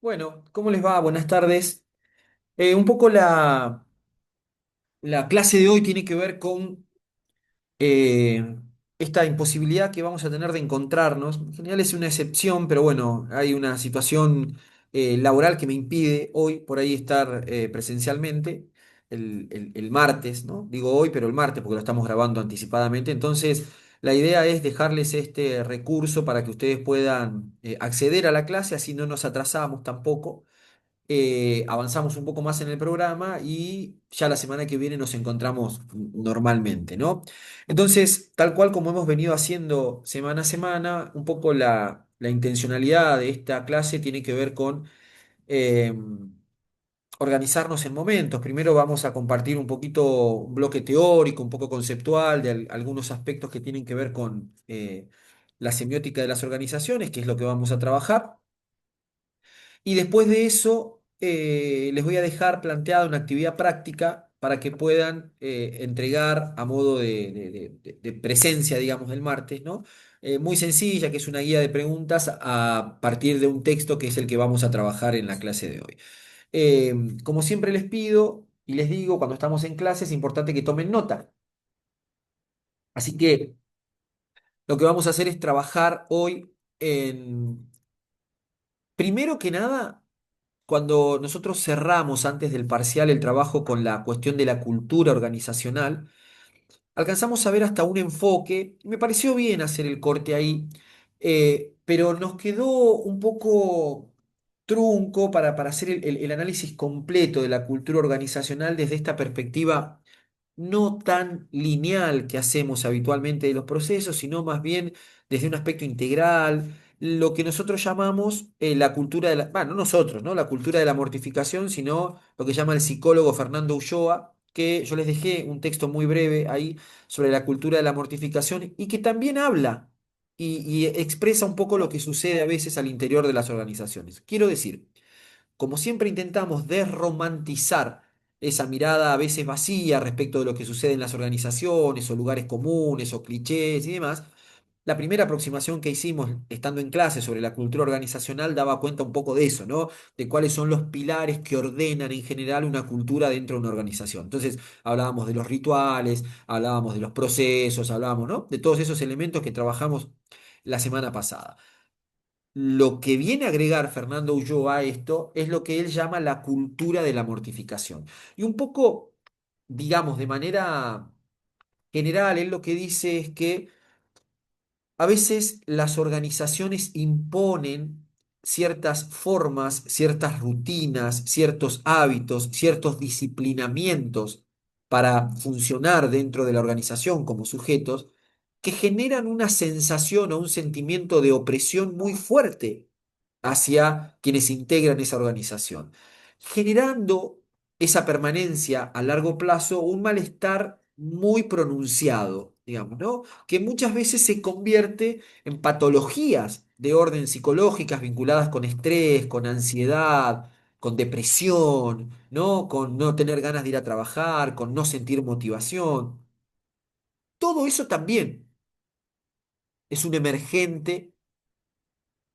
Bueno, ¿cómo les va? Buenas tardes. Un poco la clase de hoy tiene que ver con eh, esta imposibilidad que vamos a tener de encontrarnos. En general es una excepción, pero bueno, hay una situación laboral que me impide hoy por ahí estar presencialmente el martes, ¿no? Digo hoy, pero el martes porque lo estamos grabando anticipadamente. Entonces, la idea es dejarles este recurso para que ustedes puedan acceder a la clase, así no nos atrasamos tampoco. Avanzamos un poco más en el programa y ya la semana que viene nos encontramos normalmente, ¿no? Entonces, tal cual como hemos venido haciendo semana a semana, un poco la intencionalidad de esta clase tiene que ver con eh, organizarnos en momentos. Primero vamos a compartir un poquito un bloque teórico, un poco conceptual de algunos aspectos que tienen que ver con la semiótica de las organizaciones, que es lo que vamos a trabajar. Y después de eso, les voy a dejar planteada una actividad práctica para que puedan entregar a modo de presencia, digamos, del martes, ¿no? Muy sencilla, que es una guía de preguntas a partir de un texto que es el que vamos a trabajar en la clase de hoy. Como siempre les pido y les digo, cuando estamos en clase es importante que tomen nota. Así que lo que vamos a hacer es trabajar hoy en, primero que nada, cuando nosotros cerramos antes del parcial el trabajo con la cuestión de la cultura organizacional, alcanzamos a ver hasta un enfoque, y me pareció bien hacer el corte ahí, pero nos quedó un poco trunco para hacer el análisis completo de la cultura organizacional desde esta perspectiva no tan lineal que hacemos habitualmente de los procesos, sino más bien desde un aspecto integral, lo que nosotros llamamos la cultura de la, bueno, no nosotros, ¿no? La cultura de la mortificación, sino lo que llama el psicólogo Fernando Ulloa, que yo les dejé un texto muy breve ahí sobre la cultura de la mortificación y que también habla y expresa un poco lo que sucede a veces al interior de las organizaciones. Quiero decir, como siempre intentamos desromantizar esa mirada a veces vacía respecto de lo que sucede en las organizaciones o lugares comunes o clichés y demás, la primera aproximación que hicimos estando en clase sobre la cultura organizacional daba cuenta un poco de eso, ¿no? De cuáles son los pilares que ordenan en general una cultura dentro de una organización. Entonces, hablábamos de los rituales, hablábamos de los procesos, hablábamos, ¿no? De todos esos elementos que trabajamos la semana pasada. Lo que viene a agregar Fernando Ulloa a esto es lo que él llama la cultura de la mortificación. Y un poco, digamos, de manera general, él lo que dice es que a veces las organizaciones imponen ciertas formas, ciertas rutinas, ciertos hábitos, ciertos disciplinamientos para funcionar dentro de la organización como sujetos que generan una sensación o un sentimiento de opresión muy fuerte hacia quienes integran esa organización, generando esa permanencia a largo plazo un malestar muy pronunciado, digamos, ¿no? Que muchas veces se convierte en patologías de orden psicológicas vinculadas con estrés, con ansiedad, con depresión, ¿no? Con no tener ganas de ir a trabajar, con no sentir motivación. Todo eso también es un emergente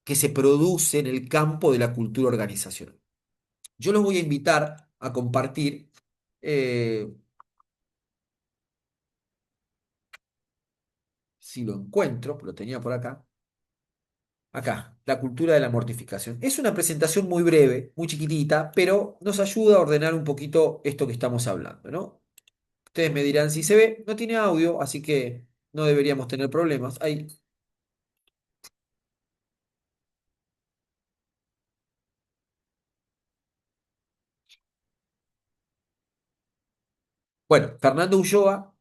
que se produce en el campo de la cultura organizacional. Yo los voy a invitar a compartir, eh, si lo encuentro, lo tenía por acá. Acá, la cultura de la mortificación. Es una presentación muy breve, muy chiquitita, pero nos ayuda a ordenar un poquito esto que estamos hablando, ¿no? Ustedes me dirán si se ve, no tiene audio, así que no deberíamos tener problemas. Ahí. Bueno, Fernando Ulloa,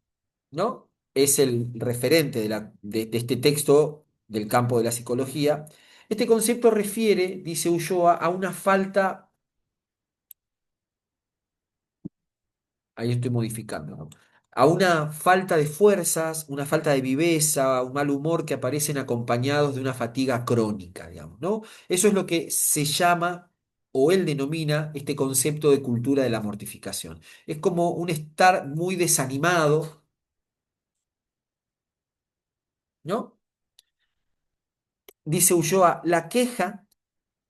¿no? Es el referente de este texto del campo de la psicología. Este concepto refiere, dice Ulloa, a una falta. Ahí estoy modificando, ¿no? A una falta de fuerzas, una falta de viveza, un mal humor que aparecen acompañados de una fatiga crónica, digamos, ¿no? Eso es lo que se llama, o él denomina, este concepto de cultura de la mortificación. Es como un estar muy desanimado, ¿no? Dice Ulloa, la queja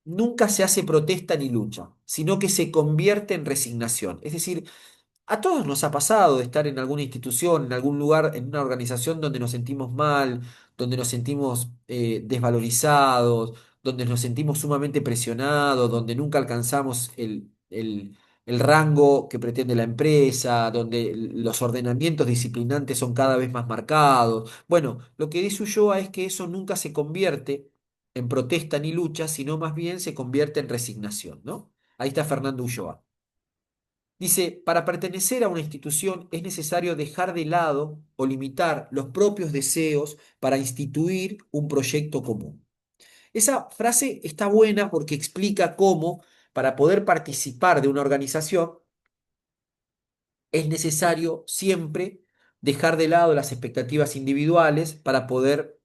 nunca se hace protesta ni lucha, sino que se convierte en resignación. Es decir, a todos nos ha pasado de estar en alguna institución, en algún lugar, en una organización donde nos sentimos mal, donde nos sentimos desvalorizados, donde nos sentimos sumamente presionados, donde nunca alcanzamos el rango que pretende la empresa, donde los ordenamientos disciplinantes son cada vez más marcados. Bueno, lo que dice Ulloa es que eso nunca se convierte en protesta ni lucha, sino más bien se convierte en resignación, ¿no? Ahí está Fernando Ulloa. Dice, para pertenecer a una institución es necesario dejar de lado o limitar los propios deseos para instituir un proyecto común. Esa frase está buena porque explica cómo, para poder participar de una organización, es necesario siempre dejar de lado las expectativas individuales para poder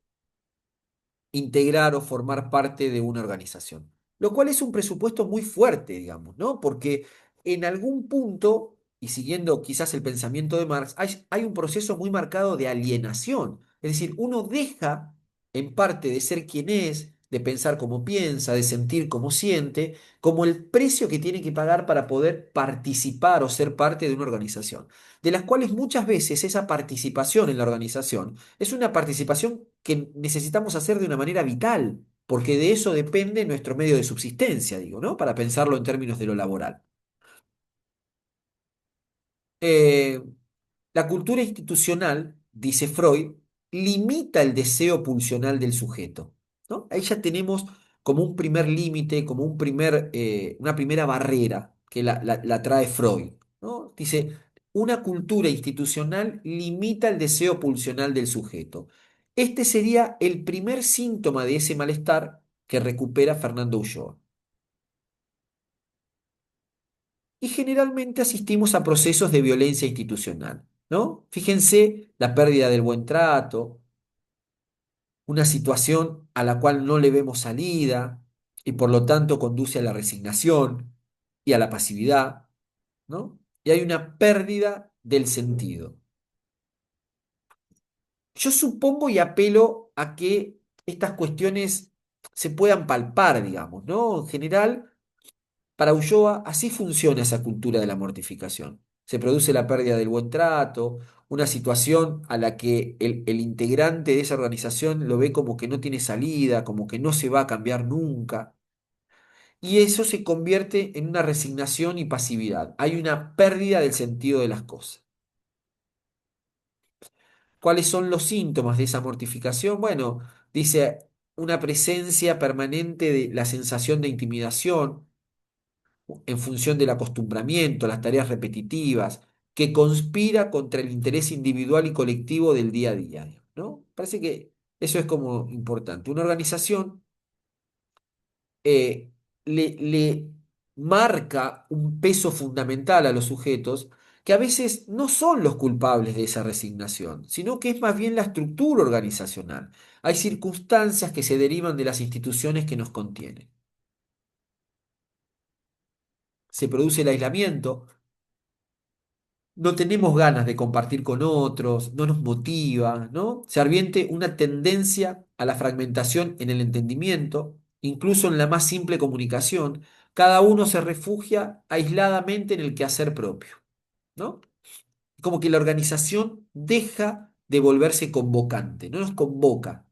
integrar o formar parte de una organización. Lo cual es un presupuesto muy fuerte, digamos, ¿no? Porque en algún punto, y siguiendo quizás el pensamiento de Marx, hay un proceso muy marcado de alienación. Es decir, uno deja en parte de ser quien es, de pensar como piensa, de sentir como siente, como el precio que tiene que pagar para poder participar o ser parte de una organización, de las cuales muchas veces esa participación en la organización es una participación que necesitamos hacer de una manera vital, porque de eso depende nuestro medio de subsistencia, digo, ¿no? Para pensarlo en términos de lo laboral. Eh, la cultura institucional, dice Freud, limita el deseo pulsional del sujeto, ¿no? Ahí ya tenemos como un primer límite, como una primera barrera que la trae Freud, ¿no? Dice, una cultura institucional limita el deseo pulsional del sujeto. Este sería el primer síntoma de ese malestar que recupera Fernando Ulloa. Y generalmente asistimos a procesos de violencia institucional, ¿no? Fíjense la pérdida del buen trato, una situación a la cual no le vemos salida y por lo tanto conduce a la resignación y a la pasividad, ¿no? Y hay una pérdida del sentido. Yo supongo y apelo a que estas cuestiones se puedan palpar, digamos, ¿no? En general, para Ulloa, así funciona esa cultura de la mortificación. Se produce la pérdida del buen trato, una situación a la que el integrante de esa organización lo ve como que no tiene salida, como que no se va a cambiar nunca. Y eso se convierte en una resignación y pasividad. Hay una pérdida del sentido de las cosas. ¿Cuáles son los síntomas de esa mortificación? Bueno, dice una presencia permanente de la sensación de intimidación en función del acostumbramiento, las tareas repetitivas, que conspira contra el interés individual y colectivo del día a día, ¿no? Parece que eso es como importante. Una organización eh, le marca un peso fundamental a los sujetos que a veces no son los culpables de esa resignación, sino que es más bien la estructura organizacional. Hay circunstancias que se derivan de las instituciones que nos contienen. Se produce el aislamiento. No tenemos ganas de compartir con otros, no nos motiva, ¿no? Se advierte una tendencia a la fragmentación en el entendimiento, incluso en la más simple comunicación. Cada uno se refugia aisladamente en el quehacer propio, ¿no? Como que la organización deja de volverse convocante, no nos convoca.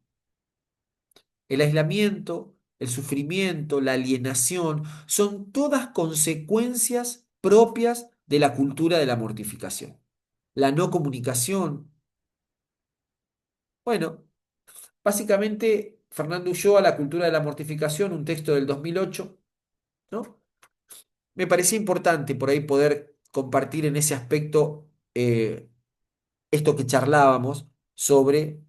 El aislamiento, el sufrimiento, la alienación, son todas consecuencias propias de la cultura de la mortificación. La no comunicación. Bueno, básicamente Fernando Ulloa, La cultura de la mortificación, un texto del 2008, ¿no? Me parecía importante por ahí poder compartir en ese aspecto esto que charlábamos sobre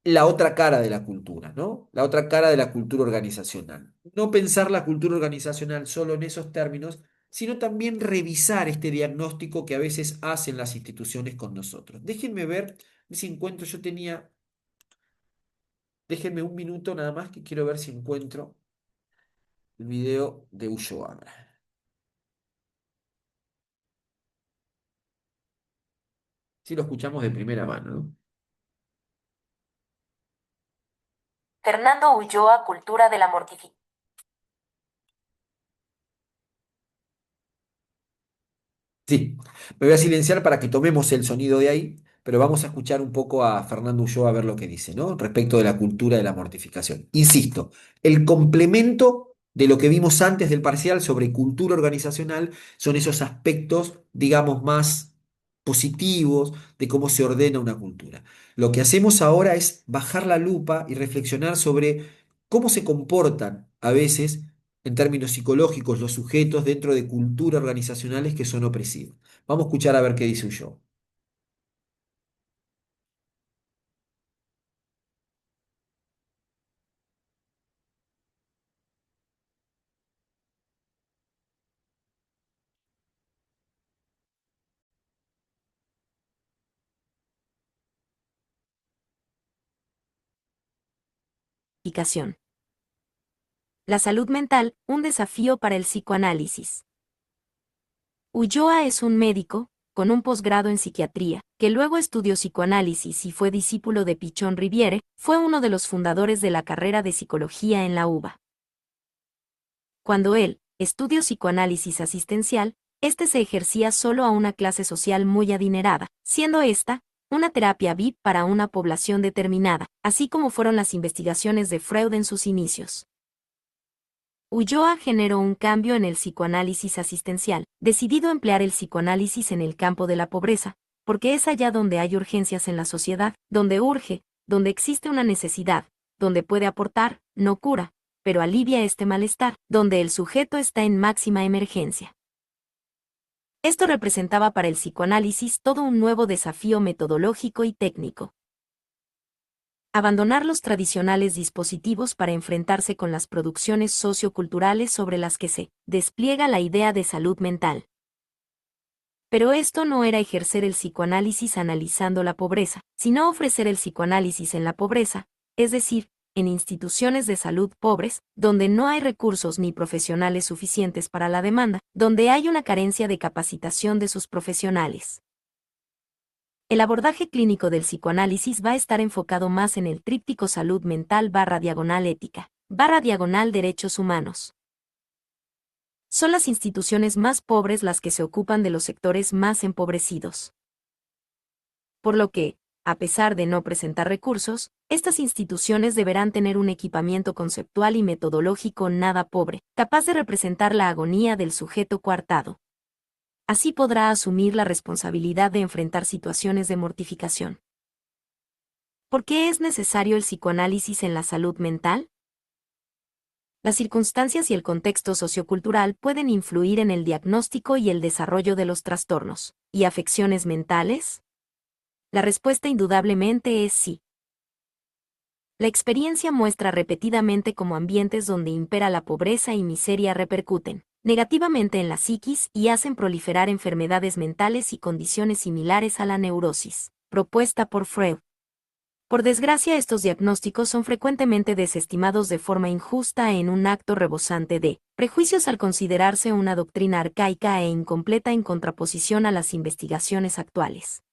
la otra cara de la cultura, ¿no? La otra cara de la cultura organizacional. No pensar la cultura organizacional solo en esos términos, sino también revisar este diagnóstico que a veces hacen las instituciones con nosotros. Déjenme ver si encuentro, déjenme un minuto nada más que quiero ver si encuentro el video de Ulloa. Si lo escuchamos de primera mano, ¿no? Fernando Ulloa, Cultura de la Mortificación. Sí, me voy a silenciar para que tomemos el sonido de ahí, pero vamos a escuchar un poco a Fernando Ulloa a ver lo que dice, ¿no? Respecto de la cultura de la mortificación. Insisto, el complemento de lo que vimos antes del parcial sobre cultura organizacional son esos aspectos, digamos, más positivos de cómo se ordena una cultura. Lo que hacemos ahora es bajar la lupa y reflexionar sobre cómo se comportan a veces en términos psicológicos los sujetos dentro de culturas organizacionales que son opresivas. Vamos a escuchar a ver qué dice Ulloa. Aplicación. La salud mental, un desafío para el psicoanálisis. Ulloa es un médico, con un posgrado en psiquiatría, que luego estudió psicoanálisis y fue discípulo de Pichon Riviere, fue uno de los fundadores de la carrera de psicología en la UBA. Cuando él estudió psicoanálisis asistencial, este se ejercía solo a una clase social muy adinerada, siendo esta una terapia VIP para una población determinada, así como fueron las investigaciones de Freud en sus inicios. Ulloa generó un cambio en el psicoanálisis asistencial, decidido a emplear el psicoanálisis en el campo de la pobreza, porque es allá donde hay urgencias en la sociedad, donde urge, donde existe una necesidad, donde puede aportar, no cura, pero alivia este malestar, donde el sujeto está en máxima emergencia. Esto representaba para el psicoanálisis todo un nuevo desafío metodológico y técnico. Abandonar los tradicionales dispositivos para enfrentarse con las producciones socioculturales sobre las que se despliega la idea de salud mental. Pero esto no era ejercer el psicoanálisis analizando la pobreza, sino ofrecer el psicoanálisis en la pobreza, es decir, en instituciones de salud pobres, donde no hay recursos ni profesionales suficientes para la demanda, donde hay una carencia de capacitación de sus profesionales. El abordaje clínico del psicoanálisis va a estar enfocado más en el tríptico salud mental / ética / derechos humanos. Son las instituciones más pobres las que se ocupan de los sectores más empobrecidos. Por lo que, a pesar de no presentar recursos, estas instituciones deberán tener un equipamiento conceptual y metodológico nada pobre, capaz de representar la agonía del sujeto coartado. Así podrá asumir la responsabilidad de enfrentar situaciones de mortificación. ¿Por qué es necesario el psicoanálisis en la salud mental? Las circunstancias y el contexto sociocultural pueden influir en el diagnóstico y el desarrollo de los trastornos y afecciones mentales. La respuesta indudablemente es sí. La experiencia muestra repetidamente cómo ambientes donde impera la pobreza y miseria repercuten negativamente en la psiquis y hacen proliferar enfermedades mentales y condiciones similares a la neurosis, propuesta por Freud. Por desgracia, estos diagnósticos son frecuentemente desestimados de forma injusta en un acto rebosante de prejuicios al considerarse una doctrina arcaica e incompleta en contraposición a las investigaciones actuales.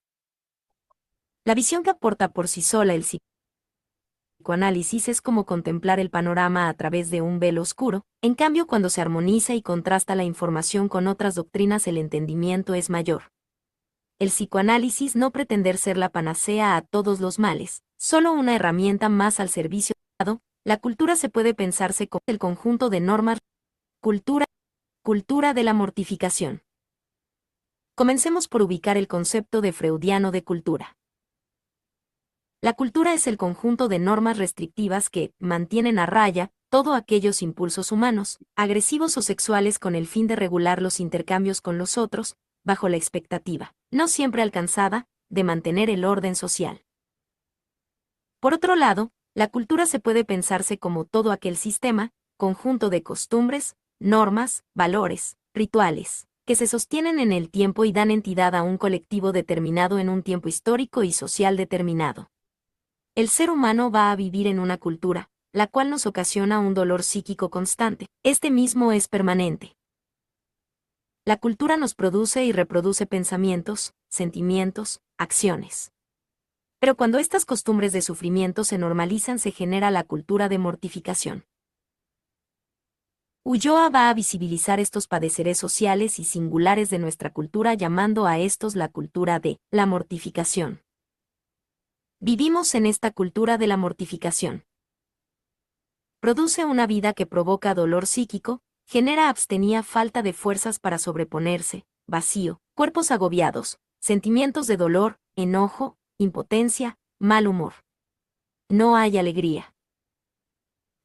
La visión que aporta por sí sola el psicoanálisis es como contemplar el panorama a través de un velo oscuro, en cambio cuando se armoniza y contrasta la información con otras doctrinas el entendimiento es mayor. El psicoanálisis no pretender ser la panacea a todos los males, solo una herramienta más al servicio del. La cultura se puede pensarse como el conjunto de normas, cultura, cultura de la mortificación. Comencemos por ubicar el concepto de freudiano de cultura. La cultura es el conjunto de normas restrictivas que mantienen a raya todos aquellos impulsos humanos, agresivos o sexuales con el fin de regular los intercambios con los otros, bajo la expectativa, no siempre alcanzada, de mantener el orden social. Por otro lado, la cultura se puede pensarse como todo aquel sistema, conjunto de costumbres, normas, valores, rituales, que se sostienen en el tiempo y dan entidad a un colectivo determinado en un tiempo histórico y social determinado. El ser humano va a vivir en una cultura, la cual nos ocasiona un dolor psíquico constante. Este mismo es permanente. La cultura nos produce y reproduce pensamientos, sentimientos, acciones. Pero cuando estas costumbres de sufrimiento se normalizan se genera la cultura de mortificación. Ulloa va a visibilizar estos padeceres sociales y singulares de nuestra cultura, llamando a estos la cultura de la mortificación. Vivimos en esta cultura de la mortificación. Produce una vida que provoca dolor psíquico, genera abstenía, falta de fuerzas para sobreponerse, vacío, cuerpos agobiados, sentimientos de dolor, enojo, impotencia, mal humor. No hay alegría.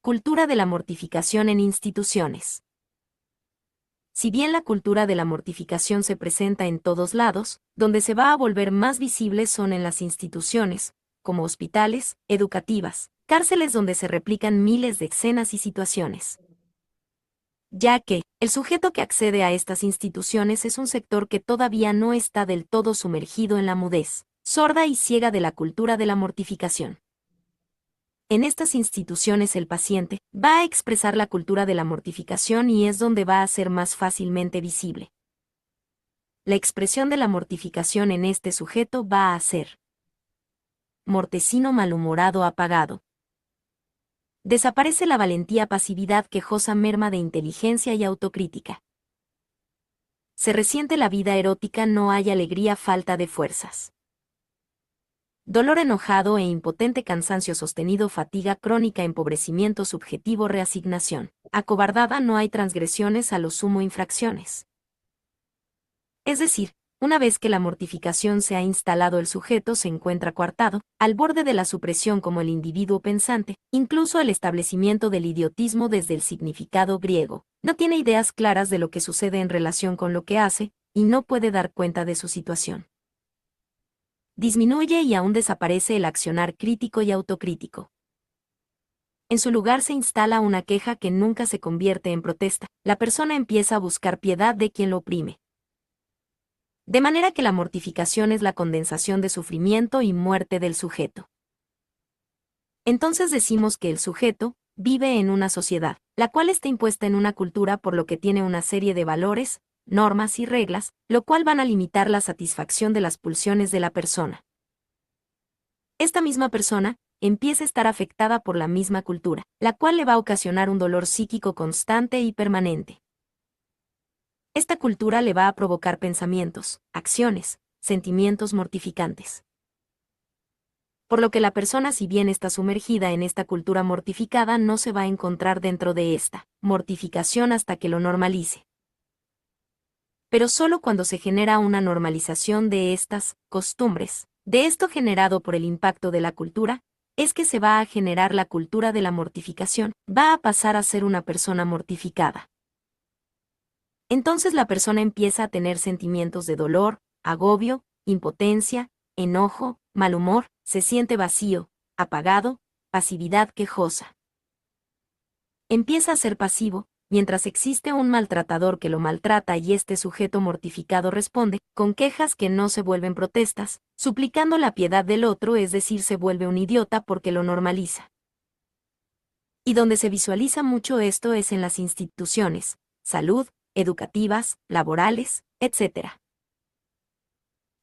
Cultura de la mortificación en instituciones. Si bien la cultura de la mortificación se presenta en todos lados, donde se va a volver más visible son en las instituciones, como hospitales, educativas, cárceles donde se replican miles de escenas y situaciones. Ya que, el sujeto que accede a estas instituciones es un sector que todavía no está del todo sumergido en la mudez, sorda y ciega de la cultura de la mortificación. En estas instituciones el paciente va a expresar la cultura de la mortificación y es donde va a ser más fácilmente visible. La expresión de la mortificación en este sujeto va a ser mortecino malhumorado apagado. Desaparece la valentía, pasividad quejosa, merma de inteligencia y autocrítica. Se resiente la vida erótica, no hay alegría, falta de fuerzas. Dolor enojado e impotente, cansancio sostenido, fatiga crónica, empobrecimiento subjetivo, reasignación. Acobardada, no hay transgresiones, a lo sumo infracciones. Es decir, una vez que la mortificación se ha instalado, el sujeto se encuentra coartado, al borde de la supresión como el individuo pensante, incluso el establecimiento del idiotismo desde el significado griego. No tiene ideas claras de lo que sucede en relación con lo que hace, y no puede dar cuenta de su situación. Disminuye y aún desaparece el accionar crítico y autocrítico. En su lugar se instala una queja que nunca se convierte en protesta. La persona empieza a buscar piedad de quien lo oprime. De manera que la mortificación es la condensación de sufrimiento y muerte del sujeto. Entonces decimos que el sujeto vive en una sociedad, la cual está impuesta en una cultura, por lo que tiene una serie de valores, normas y reglas, lo cual van a limitar la satisfacción de las pulsiones de la persona. Esta misma persona empieza a estar afectada por la misma cultura, la cual le va a ocasionar un dolor psíquico constante y permanente. Esta cultura le va a provocar pensamientos, acciones, sentimientos mortificantes. Por lo que la persona, si bien está sumergida en esta cultura mortificada, no se va a encontrar dentro de esta mortificación hasta que lo normalice. Pero solo cuando se genera una normalización de estas costumbres, de esto generado por el impacto de la cultura, es que se va a generar la cultura de la mortificación, va a pasar a ser una persona mortificada. Entonces la persona empieza a tener sentimientos de dolor, agobio, impotencia, enojo, mal humor, se siente vacío, apagado, pasividad quejosa. Empieza a ser pasivo, mientras existe un maltratador que lo maltrata y este sujeto mortificado responde con quejas que no se vuelven protestas, suplicando la piedad del otro, es decir, se vuelve un idiota porque lo normaliza. Y donde se visualiza mucho esto es en las instituciones, salud, educativas, laborales, etc.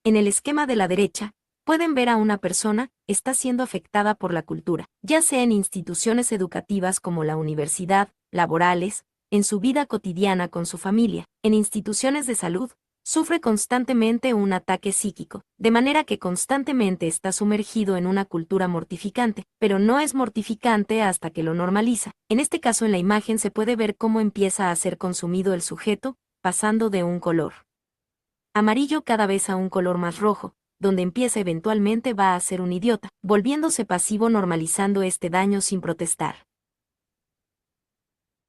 En el esquema de la derecha, pueden ver a una persona está siendo afectada por la cultura, ya sea en instituciones educativas como la universidad, laborales, en su vida cotidiana con su familia, en instituciones de salud, sufre constantemente un ataque psíquico, de manera que constantemente está sumergido en una cultura mortificante, pero no es mortificante hasta que lo normaliza. En este caso, en la imagen se puede ver cómo empieza a ser consumido el sujeto, pasando de un color amarillo cada vez a un color más rojo, donde empieza eventualmente va a ser un idiota, volviéndose pasivo, normalizando este daño sin protestar.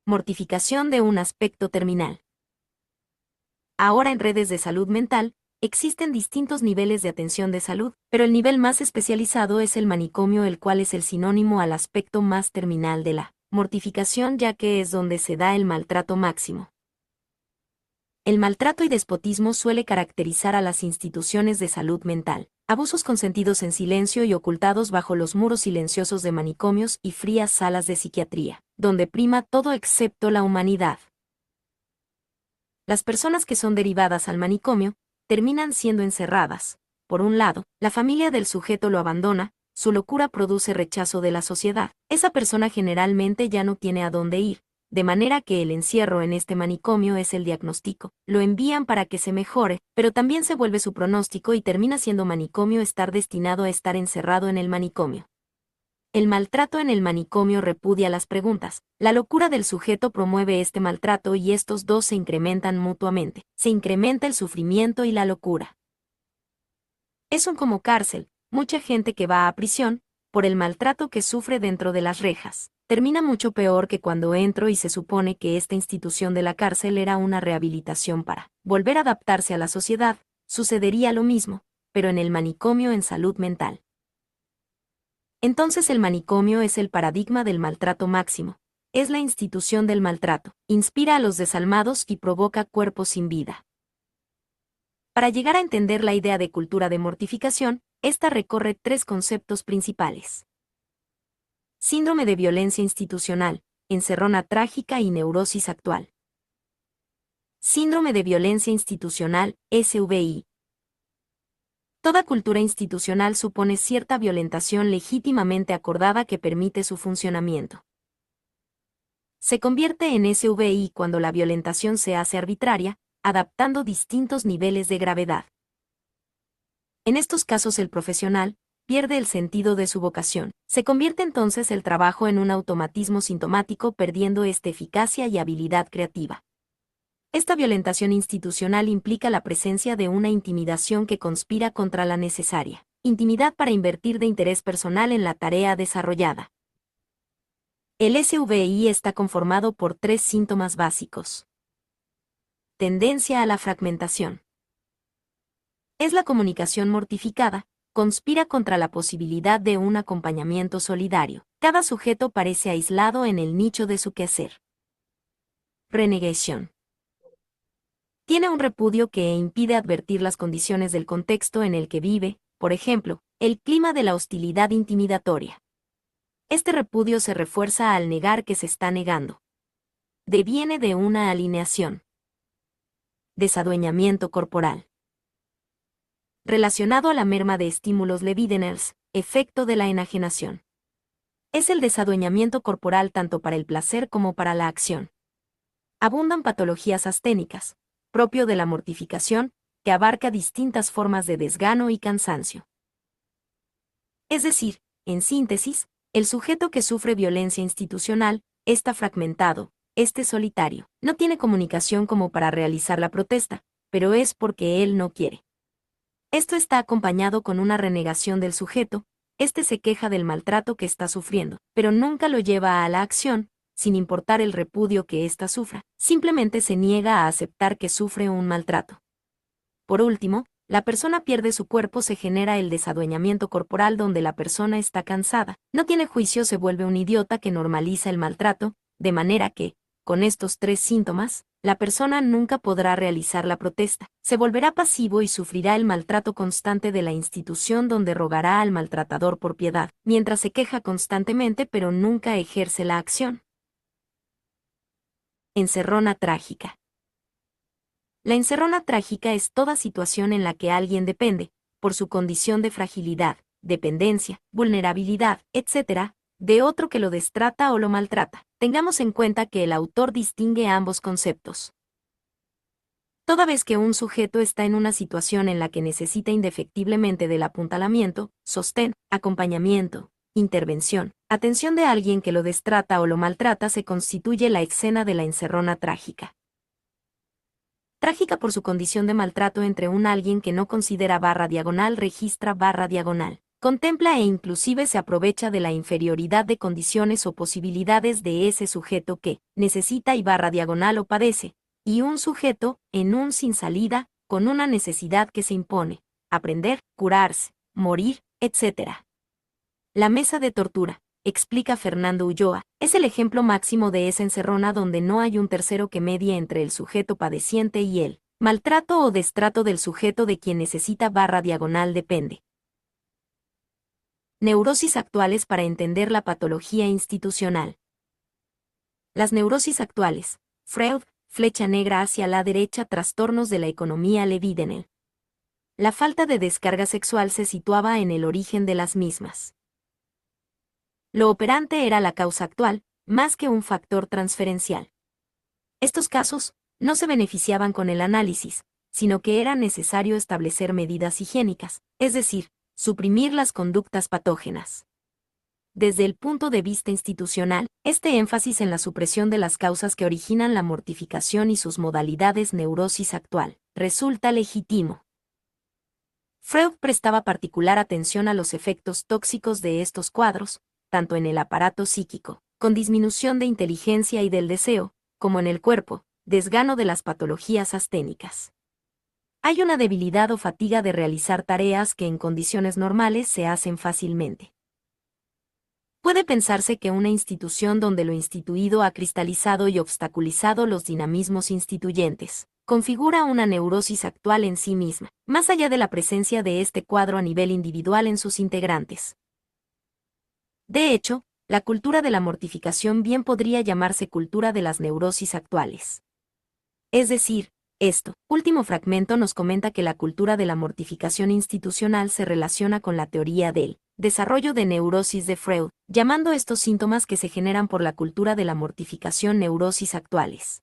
Mortificación de un aspecto terminal. Ahora en redes de salud mental, existen distintos niveles de atención de salud, pero el nivel más especializado es el manicomio, el cual es el sinónimo al aspecto más terminal de la mortificación, ya que es donde se da el maltrato máximo. El maltrato y despotismo suele caracterizar a las instituciones de salud mental. Abusos consentidos en silencio y ocultados bajo los muros silenciosos de manicomios y frías salas de psiquiatría, donde prima todo excepto la humanidad. Las personas que son derivadas al manicomio terminan siendo encerradas. Por un lado, la familia del sujeto lo abandona, su locura produce rechazo de la sociedad. Esa persona generalmente ya no tiene a dónde ir, de manera que el encierro en este manicomio es el diagnóstico. Lo envían para que se mejore, pero también se vuelve su pronóstico y termina siendo manicomio estar destinado a estar encerrado en el manicomio. El maltrato en el manicomio repudia las preguntas. La locura del sujeto promueve este maltrato y estos dos se incrementan mutuamente. Se incrementa el sufrimiento y la locura. Es un como cárcel. Mucha gente que va a prisión, por el maltrato que sufre dentro de las rejas, termina mucho peor que cuando entro y se supone que esta institución de la cárcel era una rehabilitación para volver a adaptarse a la sociedad. Sucedería lo mismo, pero en el manicomio en salud mental. Entonces el manicomio es el paradigma del maltrato máximo. Es la institución del maltrato. Inspira a los desalmados y provoca cuerpos sin vida. Para llegar a entender la idea de cultura de mortificación, esta recorre tres conceptos principales. Síndrome de violencia institucional, encerrona trágica y neurosis actual. Síndrome de violencia institucional, SVI. Toda cultura institucional supone cierta violentación legítimamente acordada que permite su funcionamiento. Se convierte en SVI cuando la violentación se hace arbitraria, adaptando distintos niveles de gravedad. En estos casos el profesional pierde el sentido de su vocación. Se convierte entonces el trabajo en un automatismo sintomático, perdiendo eficacia y habilidad creativa. Esta violentación institucional implica la presencia de una intimidación que conspira contra la necesaria intimidad para invertir de interés personal en la tarea desarrollada. El SVI está conformado por tres síntomas básicos. Tendencia a la fragmentación. Es la comunicación mortificada, conspira contra la posibilidad de un acompañamiento solidario. Cada sujeto parece aislado en el nicho de su quehacer. Renegación. Tiene un repudio que impide advertir las condiciones del contexto en el que vive, por ejemplo, el clima de la hostilidad intimidatoria. Este repudio se refuerza al negar que se está negando. Deviene de una alineación. Desadueñamiento corporal. Relacionado a la merma de estímulos Levideners, efecto de la enajenación. Es el desadueñamiento corporal tanto para el placer como para la acción. Abundan patologías asténicas, propio de la mortificación, que abarca distintas formas de desgano y cansancio. Es decir, en síntesis, el sujeto que sufre violencia institucional está fragmentado, solitario, no tiene comunicación como para realizar la protesta, pero es porque él no quiere. Esto está acompañado con una renegación del sujeto, se queja del maltrato que está sufriendo, pero nunca lo lleva a la acción, sin importar el repudio que ésta sufra, simplemente se niega a aceptar que sufre un maltrato. Por último, la persona pierde su cuerpo, se genera el desadueñamiento corporal donde la persona está cansada, no tiene juicio, se vuelve un idiota que normaliza el maltrato, de manera que, con estos tres síntomas, la persona nunca podrá realizar la protesta, se volverá pasivo y sufrirá el maltrato constante de la institución donde rogará al maltratador por piedad, mientras se queja constantemente pero nunca ejerce la acción. Encerrona trágica. La encerrona trágica es toda situación en la que alguien depende, por su condición de fragilidad, dependencia, vulnerabilidad, etc., de otro que lo destrata o lo maltrata. Tengamos en cuenta que el autor distingue ambos conceptos. Toda vez que un sujeto está en una situación en la que necesita indefectiblemente del apuntalamiento, sostén, acompañamiento, intervención, atención de alguien que lo destrata o lo maltrata, se constituye la escena de la encerrona trágica. Trágica por su condición de maltrato entre un alguien que no considera registra contempla e inclusive se aprovecha de la inferioridad de condiciones o posibilidades de ese sujeto que necesita y o padece, y un sujeto en un sin salida, con una necesidad que se impone, aprender, curarse, morir, etc. La mesa de tortura, explica Fernando Ulloa, es el ejemplo máximo de esa encerrona donde no hay un tercero que medie entre el sujeto padeciente y el maltrato o destrato del sujeto de quien necesita depende. Neurosis actuales para entender la patología institucional. Las neurosis actuales, Freud, flecha negra hacia la derecha, trastornos de la economía Levidenel. La falta de descarga sexual se situaba en el origen de las mismas. Lo operante era la causa actual, más que un factor transferencial. Estos casos no se beneficiaban con el análisis, sino que era necesario establecer medidas higiénicas, es decir, suprimir las conductas patógenas. Desde el punto de vista institucional, este énfasis en la supresión de las causas que originan la mortificación y sus modalidades neurosis actual resulta legítimo. Freud prestaba particular atención a los efectos tóxicos de estos cuadros, tanto en el aparato psíquico, con disminución de inteligencia y del deseo, como en el cuerpo, desgano de las patologías asténicas. Hay una debilidad o fatiga de realizar tareas que en condiciones normales se hacen fácilmente. Puede pensarse que una institución donde lo instituido ha cristalizado y obstaculizado los dinamismos instituyentes, configura una neurosis actual en sí misma, más allá de la presencia de este cuadro a nivel individual en sus integrantes. De hecho, la cultura de la mortificación bien podría llamarse cultura de las neurosis actuales. Es decir, esto, último fragmento nos comenta que la cultura de la mortificación institucional se relaciona con la teoría del desarrollo de neurosis de Freud, llamando estos síntomas que se generan por la cultura de la mortificación neurosis actuales.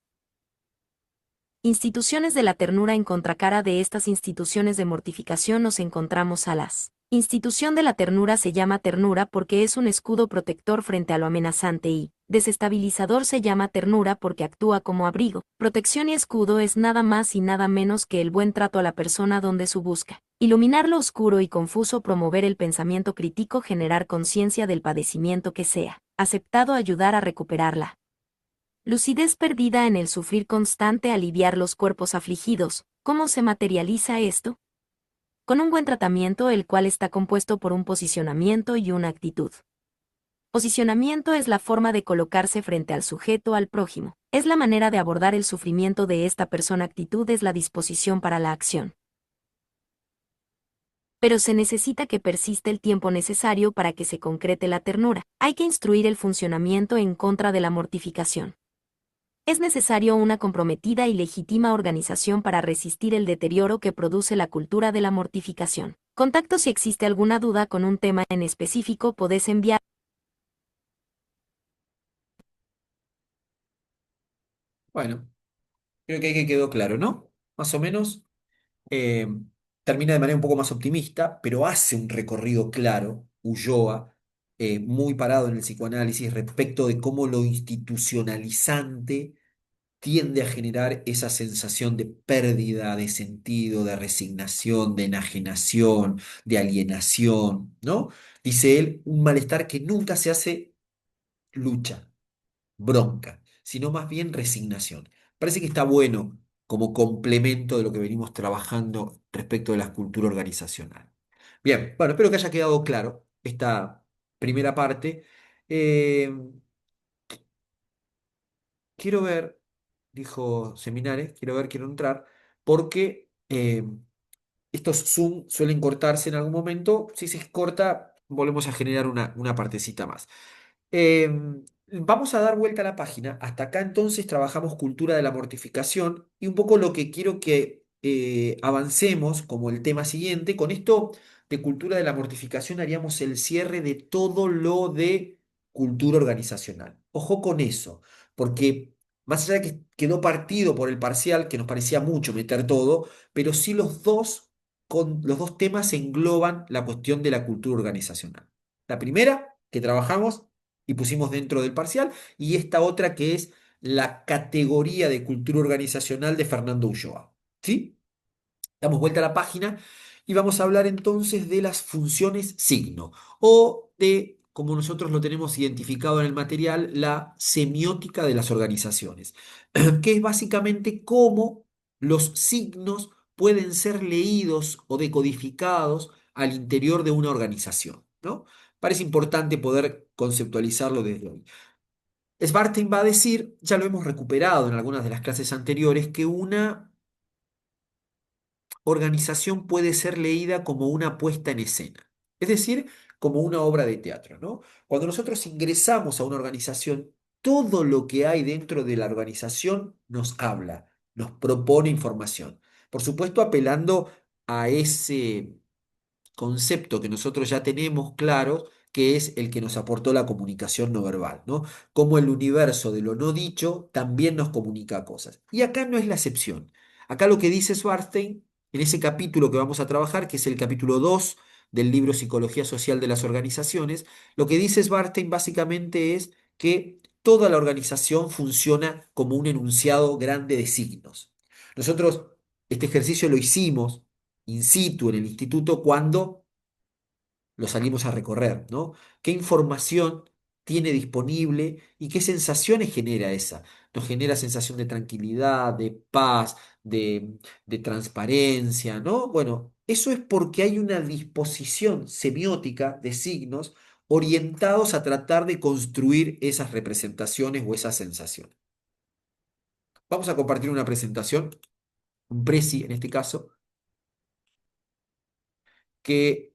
Instituciones de la ternura. En contracara de estas instituciones de mortificación nos encontramos a las. Institución de la ternura se llama ternura porque es un escudo protector frente a lo amenazante y desestabilizador se llama ternura porque actúa como abrigo. Protección y escudo es nada más y nada menos que el buen trato a la persona donde su busca. Iluminar lo oscuro y confuso, promover el pensamiento crítico, generar conciencia del padecimiento que sea aceptado, ayudar a recuperarla. Lucidez perdida en el sufrir constante, aliviar los cuerpos afligidos. ¿Cómo se materializa esto? Con un buen tratamiento, el cual está compuesto por un posicionamiento y una actitud. Posicionamiento es la forma de colocarse frente al sujeto, al prójimo. Es la manera de abordar el sufrimiento de esta persona. Actitud es la disposición para la acción. Pero se necesita que persista el tiempo necesario para que se concrete la ternura. Hay que instruir el funcionamiento en contra de la mortificación. Es necesario una comprometida y legítima organización para resistir el deterioro que produce la cultura de la mortificación. Contacto. Si existe alguna duda con un tema en específico, podés enviar. Bueno, creo que ahí que quedó claro, ¿no? Más o menos. eh, Termina de manera un poco más optimista, pero hace un recorrido claro, Ulloa, muy parado en el psicoanálisis respecto de cómo lo institucionalizante tiende a generar esa sensación de pérdida de sentido, de resignación, de enajenación, de alienación, ¿no? Dice él, un malestar que nunca se hace lucha, bronca, sino más bien resignación. Parece que está bueno como complemento de lo que venimos trabajando respecto de la cultura organizacional. Bien, bueno, espero que haya quedado claro esta primera parte. Eh, Quiero ver, dijo Seminares, quiero ver, quiero entrar, porque estos Zoom suelen cortarse en algún momento. Si se corta, volvemos a generar una partecita más. Vamos a dar vuelta a la página. Hasta acá entonces trabajamos cultura de la mortificación y un poco lo que quiero que avancemos como el tema siguiente. Con esto de cultura de la mortificación haríamos el cierre de todo lo de cultura organizacional. Ojo con eso, porque más allá de que quedó partido por el parcial, que nos parecía mucho meter todo, pero sí los dos temas engloban la cuestión de la cultura organizacional. La primera que trabajamos y pusimos dentro del parcial, y esta otra que es la categoría de cultura organizacional de Fernando Ulloa. ¿Sí? Damos vuelta a la página y vamos a hablar entonces de las funciones signo o de, como nosotros lo tenemos identificado en el material, la semiótica de las organizaciones, que es básicamente cómo los signos pueden ser leídos o decodificados al interior de una organización, ¿no? Parece importante poder conceptualizarlo desde hoy. Svartin va a decir, ya lo hemos recuperado en algunas de las clases anteriores, que una organización puede ser leída como una puesta en escena, es decir, como una obra de teatro, ¿no? Cuando nosotros ingresamos a una organización, todo lo que hay dentro de la organización nos habla, nos propone información. Por supuesto, apelando a ese concepto que nosotros ya tenemos claro, que es el que nos aportó la comunicación no verbal, ¿no? Cómo el universo de lo no dicho también nos comunica cosas. Y acá no es la excepción. Acá lo que dice Schwarstein, en ese capítulo que vamos a trabajar, que es el capítulo 2 del libro Psicología Social de las Organizaciones, lo que dice Schwarstein básicamente es que toda la organización funciona como un enunciado grande de signos. Nosotros este ejercicio lo hicimos in situ en el instituto cuando lo salimos a recorrer, ¿no? ¿Qué información tiene disponible y qué sensaciones genera esa? Nos genera sensación de tranquilidad, de paz, de transparencia, ¿no? Bueno, eso es porque hay una disposición semiótica de signos orientados a tratar de construir esas representaciones o esas sensaciones. Vamos a compartir una presentación, un presi en este caso, que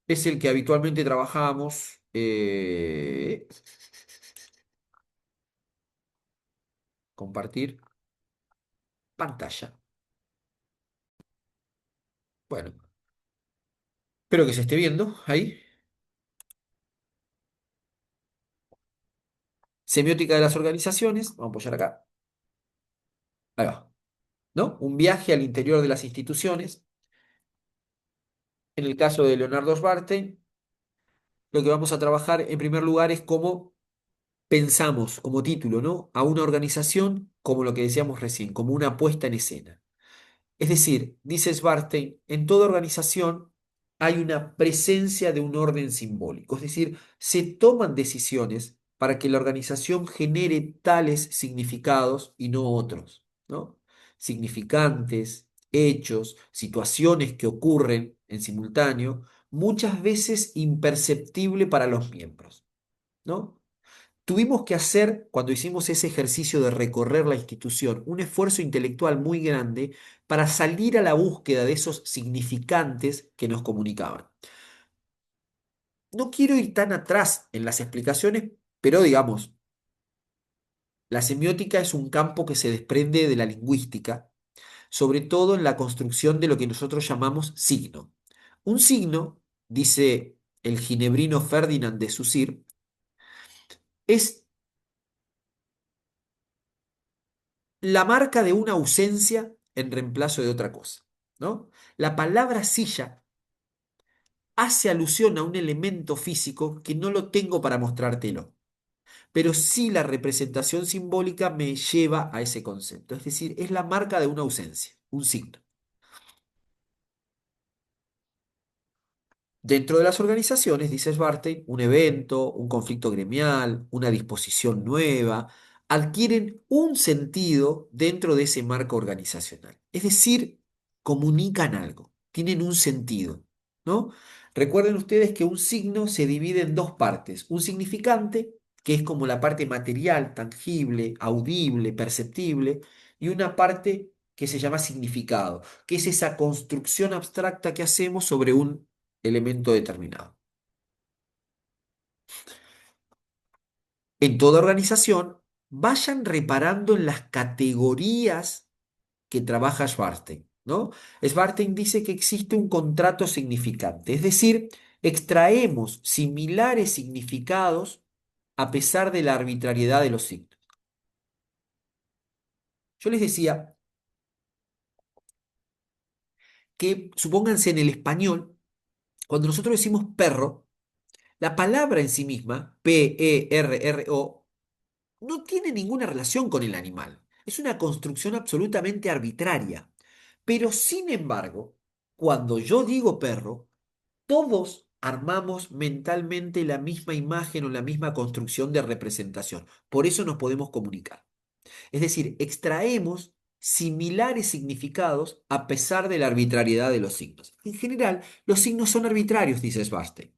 es el que habitualmente trabajamos. Compartir pantalla. Bueno, espero que se esté viendo ahí. Semiótica de las organizaciones. Vamos a apoyar acá. Ahí va. ¿No? Un viaje al interior de las instituciones. En el caso de Leonardo Sbartey, lo que vamos a trabajar en primer lugar es cómo pensamos como título, ¿no? A una organización como lo que decíamos recién, como una puesta en escena. Es decir, dice Svarstein, en toda organización hay una presencia de un orden simbólico, es decir, se toman decisiones para que la organización genere tales significados y no otros, ¿no? Significantes, hechos, situaciones que ocurren en simultáneo, muchas veces imperceptible para los miembros, ¿no? Tuvimos que hacer, cuando hicimos ese ejercicio de recorrer la institución, un esfuerzo intelectual muy grande para salir a la búsqueda de esos significantes que nos comunicaban. No quiero ir tan atrás en las explicaciones, pero digamos, la semiótica es un campo que se desprende de la lingüística, sobre todo en la construcción de lo que nosotros llamamos signo. Un signo, dice el ginebrino Ferdinand de Saussure, es la marca de una ausencia en reemplazo de otra cosa, ¿no? La palabra silla hace alusión a un elemento físico que no lo tengo para mostrártelo, pero sí la representación simbólica me lleva a ese concepto, es decir, es la marca de una ausencia, un signo. Dentro de las organizaciones, dice Svartey, un evento, un conflicto gremial, una disposición nueva, adquieren un sentido dentro de ese marco organizacional. Es decir, comunican algo, tienen un sentido, ¿no? Recuerden ustedes que un signo se divide en dos partes. Un significante, que es como la parte material, tangible, audible, perceptible, y una parte que se llama significado, que es esa construcción abstracta que hacemos sobre un elemento determinado. En toda organización, vayan reparando en las categorías que trabaja Schwarstein, ¿no? Schwarstein dice que existe un contrato significante, es decir, extraemos similares significados a pesar de la arbitrariedad de los signos. Yo les decía que, supónganse en el español, cuando nosotros decimos perro, la palabra en sí misma, Perro, no tiene ninguna relación con el animal. Es una construcción absolutamente arbitraria. Pero sin embargo, cuando yo digo perro, todos armamos mentalmente la misma imagen o la misma construcción de representación. Por eso nos podemos comunicar. Es decir, extraemos similares significados a pesar de la arbitrariedad de los signos. En general, los signos son arbitrarios, dice Schwarstein,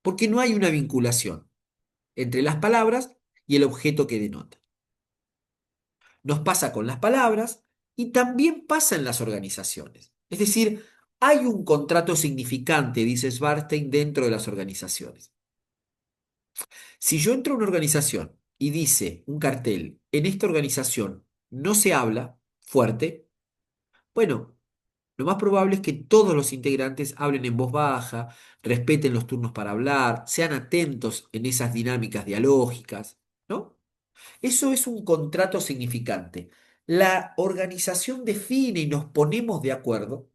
porque no hay una vinculación entre las palabras y el objeto que denota. Nos pasa con las palabras y también pasa en las organizaciones. Es decir, hay un contrato significante, dice Svarstein, dentro de las organizaciones. Si yo entro a una organización y dice un cartel, en esta organización no se habla fuerte, bueno, lo más probable es que todos los integrantes hablen en voz baja, respeten los turnos para hablar, sean atentos en esas dinámicas dialógicas, ¿no? Eso es un contrato significante. La organización define y nos ponemos de acuerdo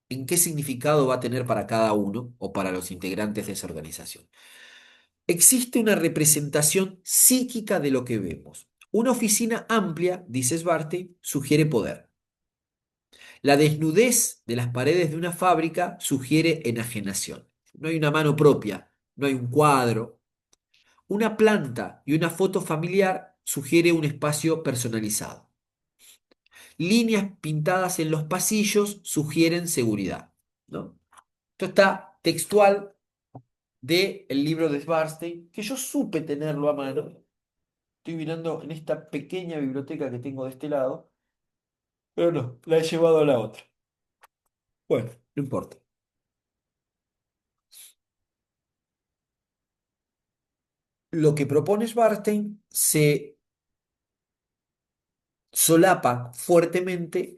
en qué significado va a tener para cada uno o para los integrantes de esa organización. Existe una representación psíquica de lo que vemos. Una oficina amplia, dice Svarte, sugiere poder. La desnudez de las paredes de una fábrica sugiere enajenación. No hay una mano propia, no hay un cuadro. Una planta y una foto familiar sugiere un espacio personalizado. Líneas pintadas en los pasillos sugieren seguridad, ¿no? Esto está textual del libro de Svarstein, que yo supe tenerlo a mano. Estoy mirando en esta pequeña biblioteca que tengo de este lado, pero no, la he llevado a la otra. Bueno, no importa. Lo que propone Svarstein se solapa fuertemente,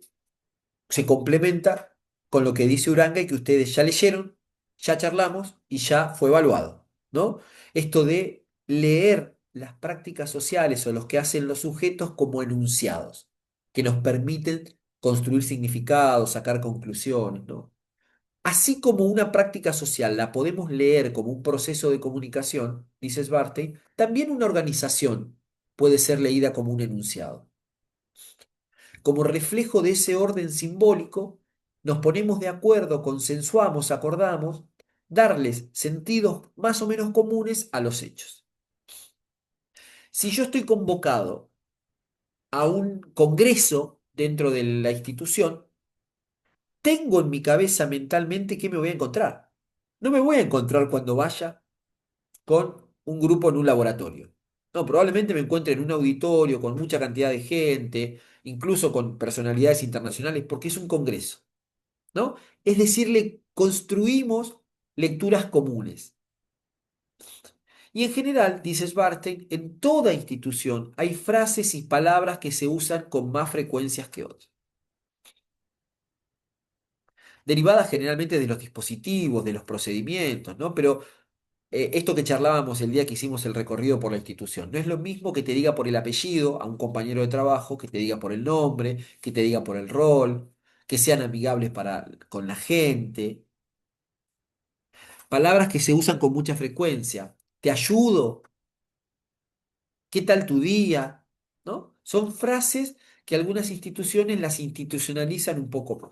se complementa con lo que dice Uranga y que ustedes ya leyeron, ya charlamos y ya fue evaluado, ¿no? Esto de leer las prácticas sociales o los que hacen los sujetos como enunciados, que nos permiten construir significados, sacar conclusiones, ¿no? Así como una práctica social la podemos leer como un proceso de comunicación, dice Svartey, también una organización puede ser leída como un enunciado. Como reflejo de ese orden simbólico, nos ponemos de acuerdo, consensuamos, acordamos, darles sentidos más o menos comunes a los hechos. Si yo estoy convocado a un congreso dentro de la institución, tengo en mi cabeza mentalmente qué me voy a encontrar. No me voy a encontrar cuando vaya con un grupo en un laboratorio. No, probablemente me encuentre en un auditorio con mucha cantidad de gente, incluso con personalidades internacionales, porque es un congreso, ¿no? Es decir, le construimos lecturas comunes. Y en general, dice Svartey, en toda institución hay frases y palabras que se usan con más frecuencias que otras, derivadas generalmente de los dispositivos, de los procedimientos, ¿no? Pero esto que charlábamos el día que hicimos el recorrido por la institución, no es lo mismo que te diga por el apellido a un compañero de trabajo, que te diga por el nombre, que te diga por el rol, que sean amigables con la gente. Palabras que se usan con mucha frecuencia. Te ayudo, ¿qué tal tu día? ¿No? Son frases que algunas instituciones las institucionalizan un poco más.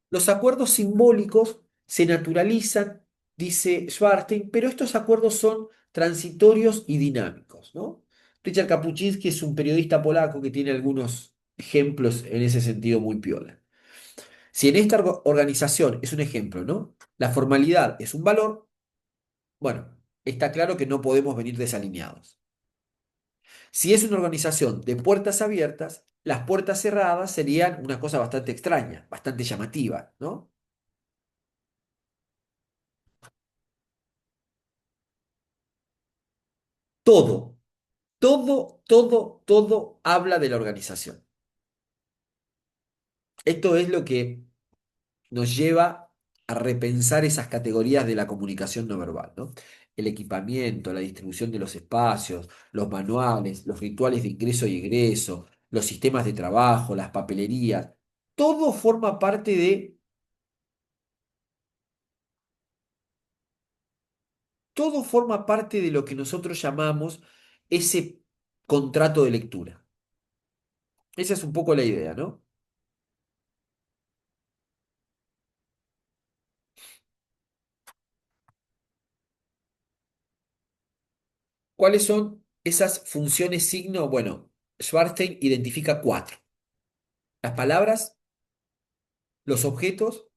Los acuerdos simbólicos se naturalizan, dice Schwarstein, pero estos acuerdos son transitorios y dinámicos, ¿no? Richard Kapuczynski es un periodista polaco que tiene algunos ejemplos en ese sentido muy piola. Si en esta organización es un ejemplo, ¿no? La formalidad es un valor, bueno, está claro que no podemos venir desalineados. Si es una organización de puertas abiertas, las puertas cerradas serían una cosa bastante extraña, bastante llamativa, ¿no? Todo, todo habla de la organización. Esto es lo que nos lleva a repensar esas categorías de la comunicación no verbal, ¿no? El equipamiento, la distribución de los espacios, los manuales, los rituales de ingreso y egreso, los sistemas de trabajo, las papelerías, todo forma parte de, todo forma parte de lo que nosotros llamamos ese contrato de lectura. Esa es un poco la idea, ¿no? ¿Cuáles son esas funciones signo? Bueno, Schwarstein identifica cuatro: las palabras, los objetos,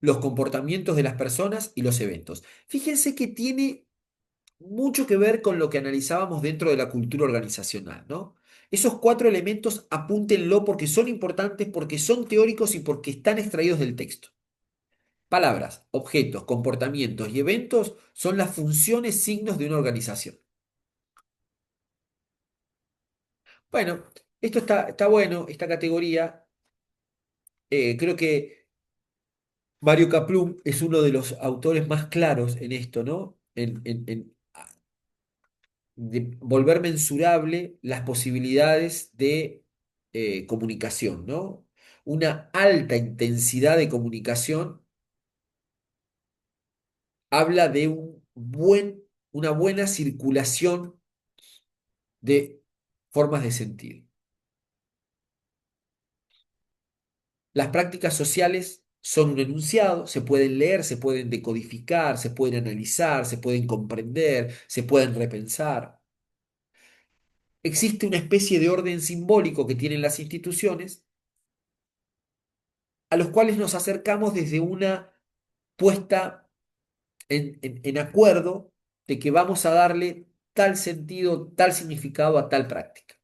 los comportamientos de las personas y los eventos. Fíjense que tiene mucho que ver con lo que analizábamos dentro de la cultura organizacional, ¿no? Esos cuatro elementos apúntenlo porque son importantes, porque son teóricos y porque están extraídos del texto. Palabras, objetos, comportamientos y eventos son las funciones signos de una organización. Bueno, esto está bueno, esta categoría. Creo que Mario Kaplum es uno de los autores más claros en esto, ¿no? En de volver mensurable las posibilidades de comunicación, ¿no? Una alta intensidad de comunicación habla de una buena circulación de formas de sentir. Las prácticas sociales son un enunciado, se pueden leer, se pueden decodificar, se pueden analizar, se pueden comprender, se pueden repensar. Existe una especie de orden simbólico que tienen las instituciones a los cuales nos acercamos desde una puesta en acuerdo de que vamos a darle tal sentido, tal significado a tal práctica.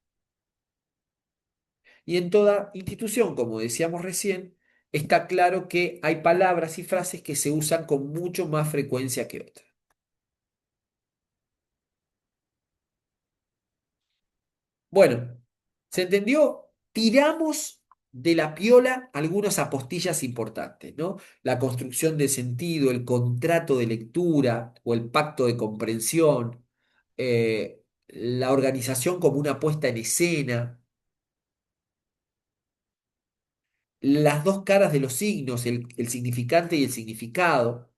Y en toda institución, como decíamos recién, está claro que hay palabras y frases que se usan con mucho más frecuencia que otras. Bueno, ¿se entendió? Tiramos de la piola algunas apostillas importantes, ¿no? La construcción de sentido, el contrato de lectura o el pacto de comprensión, la organización como una puesta en escena, las dos caras de los signos, el significante y el significado,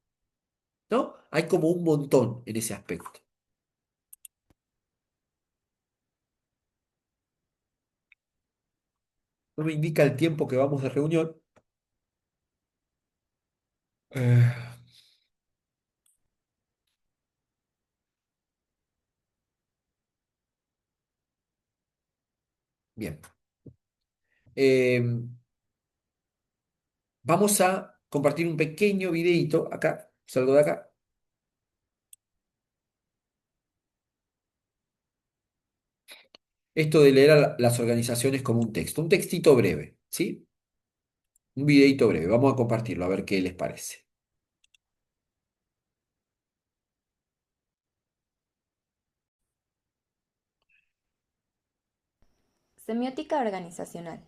¿no? Hay como un montón en ese aspecto. No me indica el tiempo que vamos de reunión. Eh, bien. Eh, Vamos a compartir un pequeño videito acá. Salgo de acá. Esto de leer a las organizaciones como un texto. Un textito breve, ¿sí? Un videito breve. Vamos a compartirlo a ver qué les parece. Semiótica organizacional.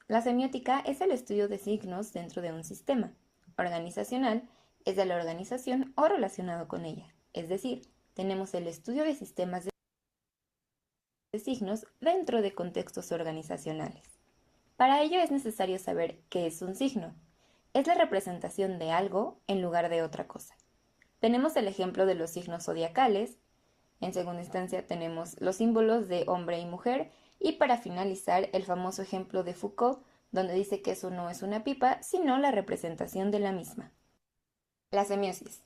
La semiótica es el estudio de signos dentro de un sistema. Organizacional es de la organización o relacionado con ella. Es decir, tenemos el estudio de sistemas de signos dentro de contextos organizacionales. Para ello es necesario saber qué es un signo. Es la representación de algo en lugar de otra cosa. Tenemos el ejemplo de los signos zodiacales. En segunda instancia tenemos los símbolos de hombre y mujer y para finalizar el famoso ejemplo de Foucault, donde dice que eso no es una pipa, sino la representación de la misma. La semiosis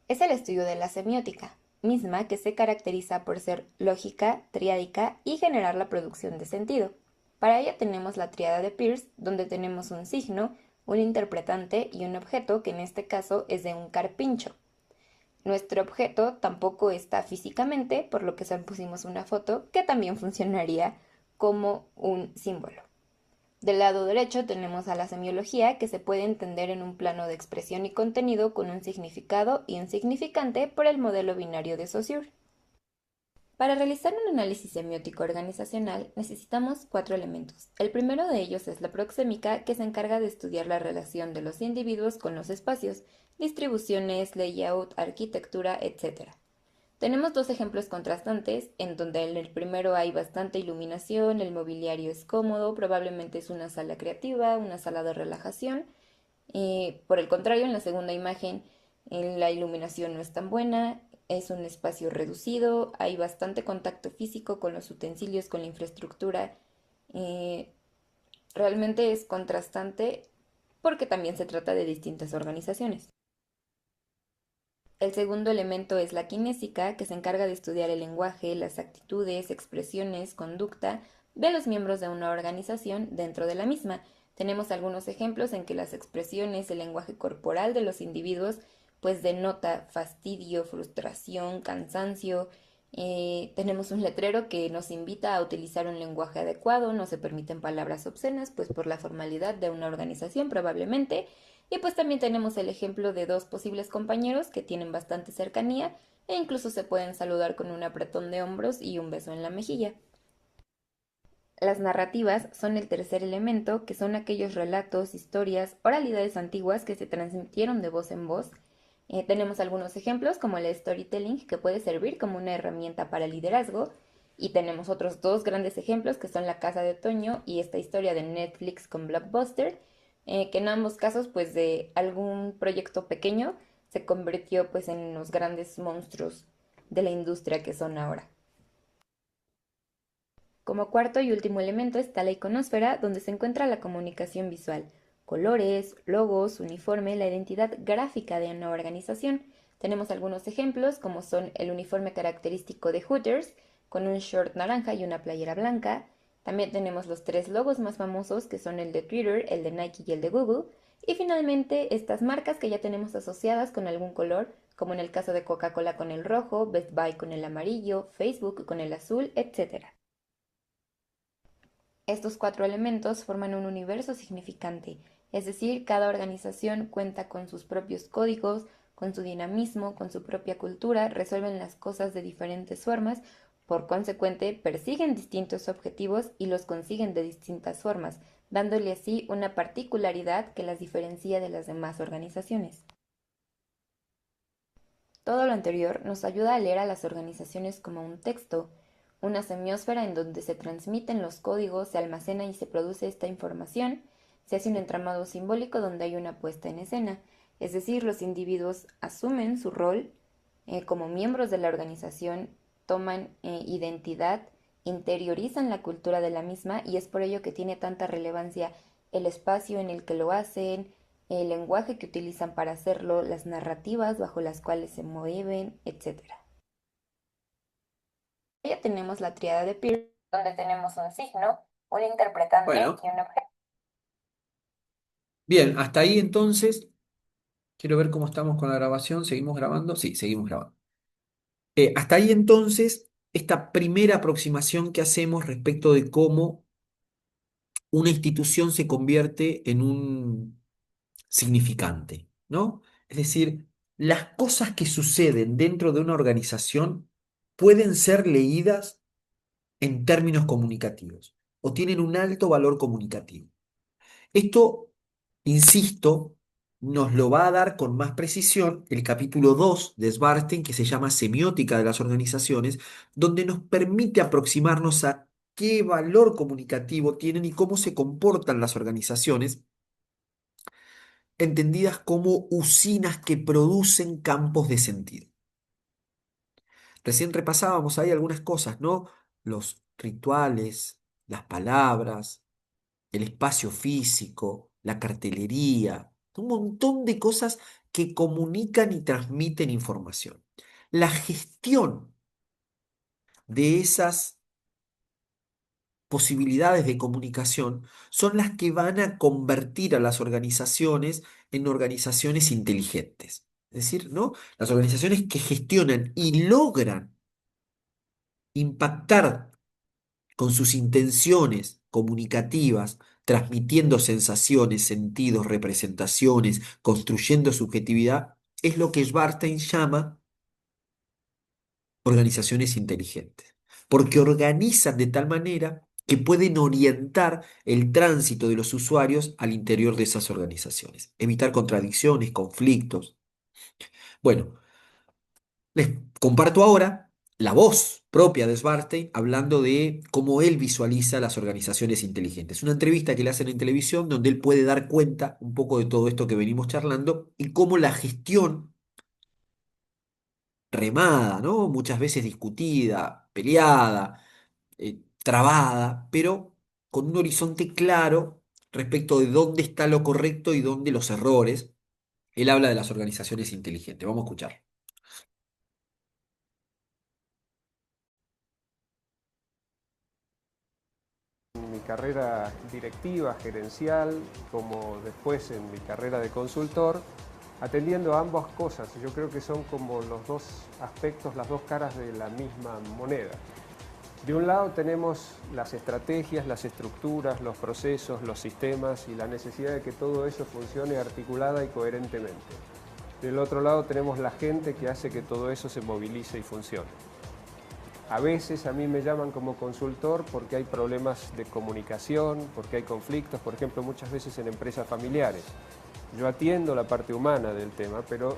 es el estudio de la semiótica, misma que se caracteriza por ser lógica, triádica y generar la producción de sentido. Para ella tenemos la tríada de Peirce, donde tenemos un signo, un interpretante y un objeto, que en este caso es de un carpincho. Nuestro objeto tampoco está físicamente, por lo que solo pusimos una foto que también funcionaría como un símbolo. Del lado derecho tenemos a la semiología, que se puede entender en un plano de expresión y contenido con un significado y un significante por el modelo binario de Saussure. Para realizar un análisis semiótico organizacional necesitamos cuatro elementos. El primero de ellos es la proxémica, que se encarga de estudiar la relación de los individuos con los espacios, distribuciones, layout, arquitectura, etc. Tenemos dos ejemplos contrastantes, en donde en el primero hay bastante iluminación, el mobiliario es cómodo, probablemente es una sala creativa, una sala de relajación. Por el contrario, en la segunda imagen, la iluminación no es tan buena, es un espacio reducido, hay bastante contacto físico con los utensilios, con la infraestructura. Eh, Realmente es contrastante porque también se trata de distintas organizaciones. El segundo elemento es la kinésica, que se encarga de estudiar el lenguaje, las actitudes, expresiones, conducta de los miembros de una organización dentro de la misma. Tenemos algunos ejemplos en que las expresiones, el lenguaje corporal de los individuos, pues denota fastidio, frustración, cansancio. Tenemos un letrero que nos invita a utilizar un lenguaje adecuado, no se permiten palabras obscenas, pues por la formalidad de una organización probablemente. Y pues también tenemos el ejemplo de dos posibles compañeros que tienen bastante cercanía e incluso se pueden saludar con un apretón de hombros y un beso en la mejilla. Las narrativas son el tercer elemento, que son aquellos relatos, historias, oralidades antiguas que se transmitieron de voz en voz. Tenemos algunos ejemplos como el storytelling, que puede servir como una herramienta para el liderazgo, y tenemos otros dos grandes ejemplos que son La Casa de Otoño y esta historia de Netflix con Blockbuster, que en ambos casos pues de algún proyecto pequeño se convirtió pues en los grandes monstruos de la industria que son ahora. Como cuarto y último elemento está la iconosfera, donde se encuentra la comunicación visual, colores, logos, uniforme, la identidad gráfica de una organización. Tenemos algunos ejemplos como son el uniforme característico de Hooters, con un short naranja y una playera blanca. También tenemos los tres logos más famosos, que son el de Twitter, el de Nike y el de Google. Y finalmente estas marcas que ya tenemos asociadas con algún color, como en el caso de Coca-Cola con el rojo, Best Buy con el amarillo, Facebook con el azul, etc. Estos cuatro elementos forman un universo significante, es decir, cada organización cuenta con sus propios códigos, con su dinamismo, con su propia cultura, resuelven las cosas de diferentes formas, por consecuente persiguen distintos objetivos y los consiguen de distintas formas, dándole así una particularidad que las diferencia de las demás organizaciones. Todo lo anterior nos ayuda a leer a las organizaciones como un texto, una semiósfera en donde se transmiten los códigos, se almacena y se produce esta información, se hace un entramado simbólico donde hay una puesta en escena, es decir, los individuos asumen su rol como miembros de la organización, toman identidad, interiorizan la cultura de la misma y es por ello que tiene tanta relevancia el espacio en el que lo hacen, el lenguaje que utilizan para hacerlo, las narrativas bajo las cuales se mueven, etc. Ya tenemos la tríada de Peirce, donde tenemos un signo, un interpretante Bueno, y un objeto. bien, hasta ahí entonces. Quiero ver cómo estamos con la grabación. ¿Seguimos grabando? Sí, seguimos grabando. Hasta ahí entonces, esta primera aproximación que hacemos respecto de cómo una institución se convierte en un significante, ¿no? Es decir, las cosas que suceden dentro de una organización pueden ser leídas en términos comunicativos o tienen un alto valor comunicativo. Esto, insisto, nos lo va a dar con más precisión el capítulo 2 de Svarsten, que se llama Semiótica de las organizaciones, donde nos permite aproximarnos a qué valor comunicativo tienen y cómo se comportan las organizaciones, entendidas como usinas que producen campos de sentido. Recién repasábamos ahí algunas cosas, ¿no? Los rituales, las palabras, el espacio físico, la cartelería, un montón de cosas que comunican y transmiten información. La gestión de esas posibilidades de comunicación son las que van a convertir a las organizaciones en organizaciones inteligentes. Es decir, ¿no? Las organizaciones que gestionan y logran impactar con sus intenciones comunicativas, transmitiendo sensaciones, sentidos, representaciones, construyendo subjetividad, es lo que Schwarstein llama organizaciones inteligentes, porque organizan de tal manera que pueden orientar el tránsito de los usuarios al interior de esas organizaciones, evitar contradicciones, conflictos. Bueno, les comparto ahora la voz propia de Svartey hablando de cómo él visualiza las organizaciones inteligentes. Una entrevista que le hacen en televisión donde él puede dar cuenta un poco de todo esto que venimos charlando y cómo la gestión remada, ¿no? Muchas veces discutida, peleada, trabada, pero con un horizonte claro respecto de dónde está lo correcto y dónde los errores. Él habla de las organizaciones inteligentes. Vamos a escuchar. Mi carrera directiva, gerencial, como después en mi carrera de consultor, atendiendo a ambas cosas. Yo creo que son como los dos aspectos, las dos caras de la misma moneda. De un lado tenemos las estrategias, las estructuras, los procesos, los sistemas y la necesidad de que todo eso funcione articulada y coherentemente. Del otro lado tenemos la gente que hace que todo eso se movilice y funcione. A veces a mí me llaman como consultor porque hay problemas de comunicación, porque hay conflictos, por ejemplo, muchas veces en empresas familiares. Yo atiendo la parte humana del tema, pero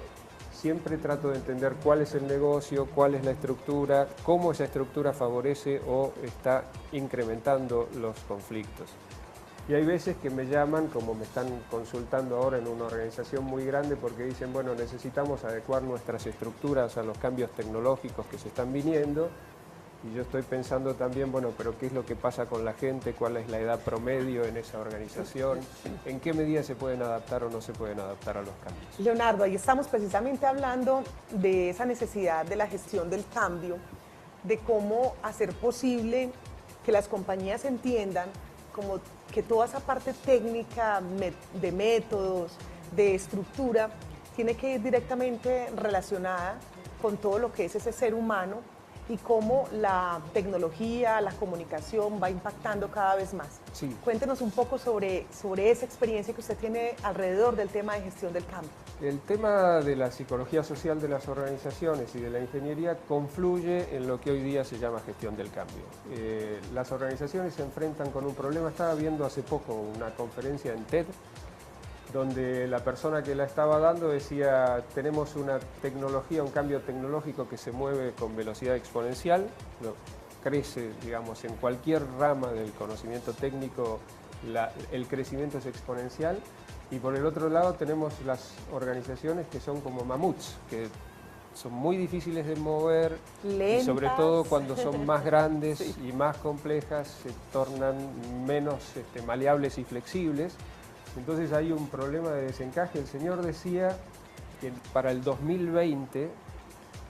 siempre trato de entender cuál es el negocio, cuál es la estructura, cómo esa estructura favorece o está incrementando los conflictos. Y hay veces que me llaman, como me están consultando ahora en una organización muy grande, porque dicen, bueno, necesitamos adecuar nuestras estructuras a los cambios tecnológicos que se están viniendo. Y yo estoy pensando también, bueno, pero ¿qué es lo que pasa con la gente? ¿Cuál es la edad promedio en esa organización? ¿En qué medida se pueden adaptar o no se pueden adaptar a los cambios? Leonardo, ahí estamos precisamente hablando de esa necesidad de la gestión del cambio, de cómo hacer posible que las compañías entiendan como que toda esa parte técnica de métodos, de estructura, tiene que ir directamente relacionada con todo lo que es ese ser humano y cómo la tecnología, la comunicación va impactando cada vez más. Sí. Cuéntenos un poco sobre esa experiencia que usted tiene alrededor del tema de gestión del cambio. El tema de la psicología social de las organizaciones y de la ingeniería confluye en lo que hoy día se llama gestión del cambio. Las organizaciones se enfrentan con un problema. Estaba viendo hace poco una conferencia en TED donde la persona que la estaba dando decía, tenemos una tecnología, un cambio tecnológico que se mueve con velocidad exponencial, crece, digamos, en cualquier rama del conocimiento técnico, el crecimiento es exponencial, y por el otro lado tenemos las organizaciones que son como mamuts, que son muy difíciles de mover, lentas, y sobre todo cuando son más grandes sí, y más complejas se tornan menos maleables y flexibles. Entonces hay un problema de desencaje. El señor decía que para el 2020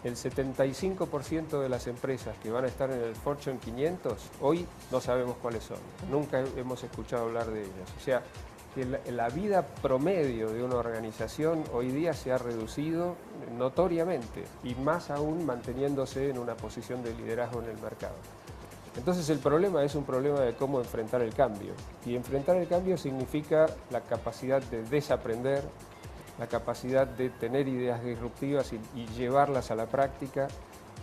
el 75% de las empresas que van a estar en el Fortune 500, hoy no sabemos cuáles son, nunca hemos escuchado hablar de ellas. O sea, que la vida promedio de una organización hoy día se ha reducido notoriamente y más aún manteniéndose en una posición de liderazgo en el mercado. Entonces el problema es un problema de cómo enfrentar el cambio. Y enfrentar el cambio significa la capacidad de desaprender, la capacidad de tener ideas disruptivas y llevarlas a la práctica,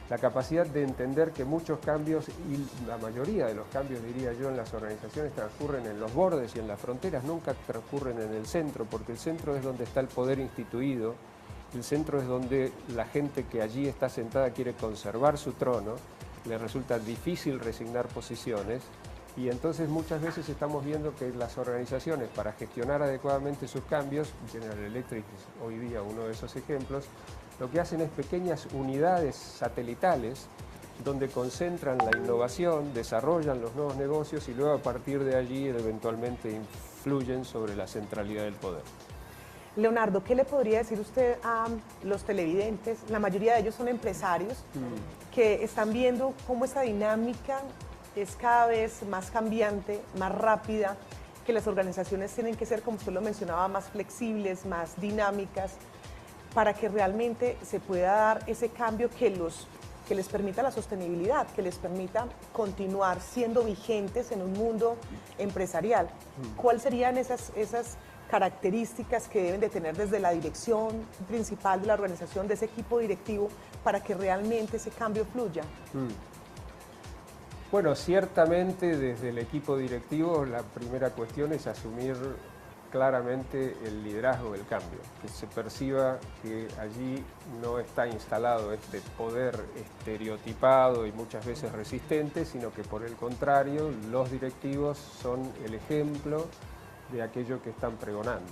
la capacidad de entender que muchos cambios, y la mayoría de los cambios, diría yo, en las organizaciones transcurren en los bordes y en las fronteras, nunca transcurren en el centro, porque el centro es donde está el poder instituido, el centro es donde la gente que allí está sentada quiere conservar su trono, le resulta difícil resignar posiciones, y entonces muchas veces estamos viendo que las organizaciones, para gestionar adecuadamente sus cambios, General Electric es hoy día uno de esos ejemplos, lo que hacen es pequeñas unidades satelitales donde concentran la innovación, desarrollan los nuevos negocios y luego a partir de allí eventualmente influyen sobre la centralidad del poder. Leonardo, ¿qué le podría decir usted a los televidentes? La mayoría de ellos son empresarios que están viendo cómo esta dinámica es cada vez más cambiante, más rápida, que las organizaciones tienen que ser, como usted lo mencionaba, más flexibles, más dinámicas, para que realmente se pueda dar ese cambio que les permita la sostenibilidad, que les permita continuar siendo vigentes en un mundo empresarial. ¿Cuáles serían esas características que deben de tener desde la dirección principal de la organización, de ese equipo directivo, para que realmente ese cambio fluya? Bueno, ciertamente desde el equipo directivo la primera cuestión es asumir claramente el liderazgo del cambio, que se perciba que allí no está instalado este poder estereotipado y muchas veces resistente, sino que por el contrario los directivos son el ejemplo de aquello que están pregonando.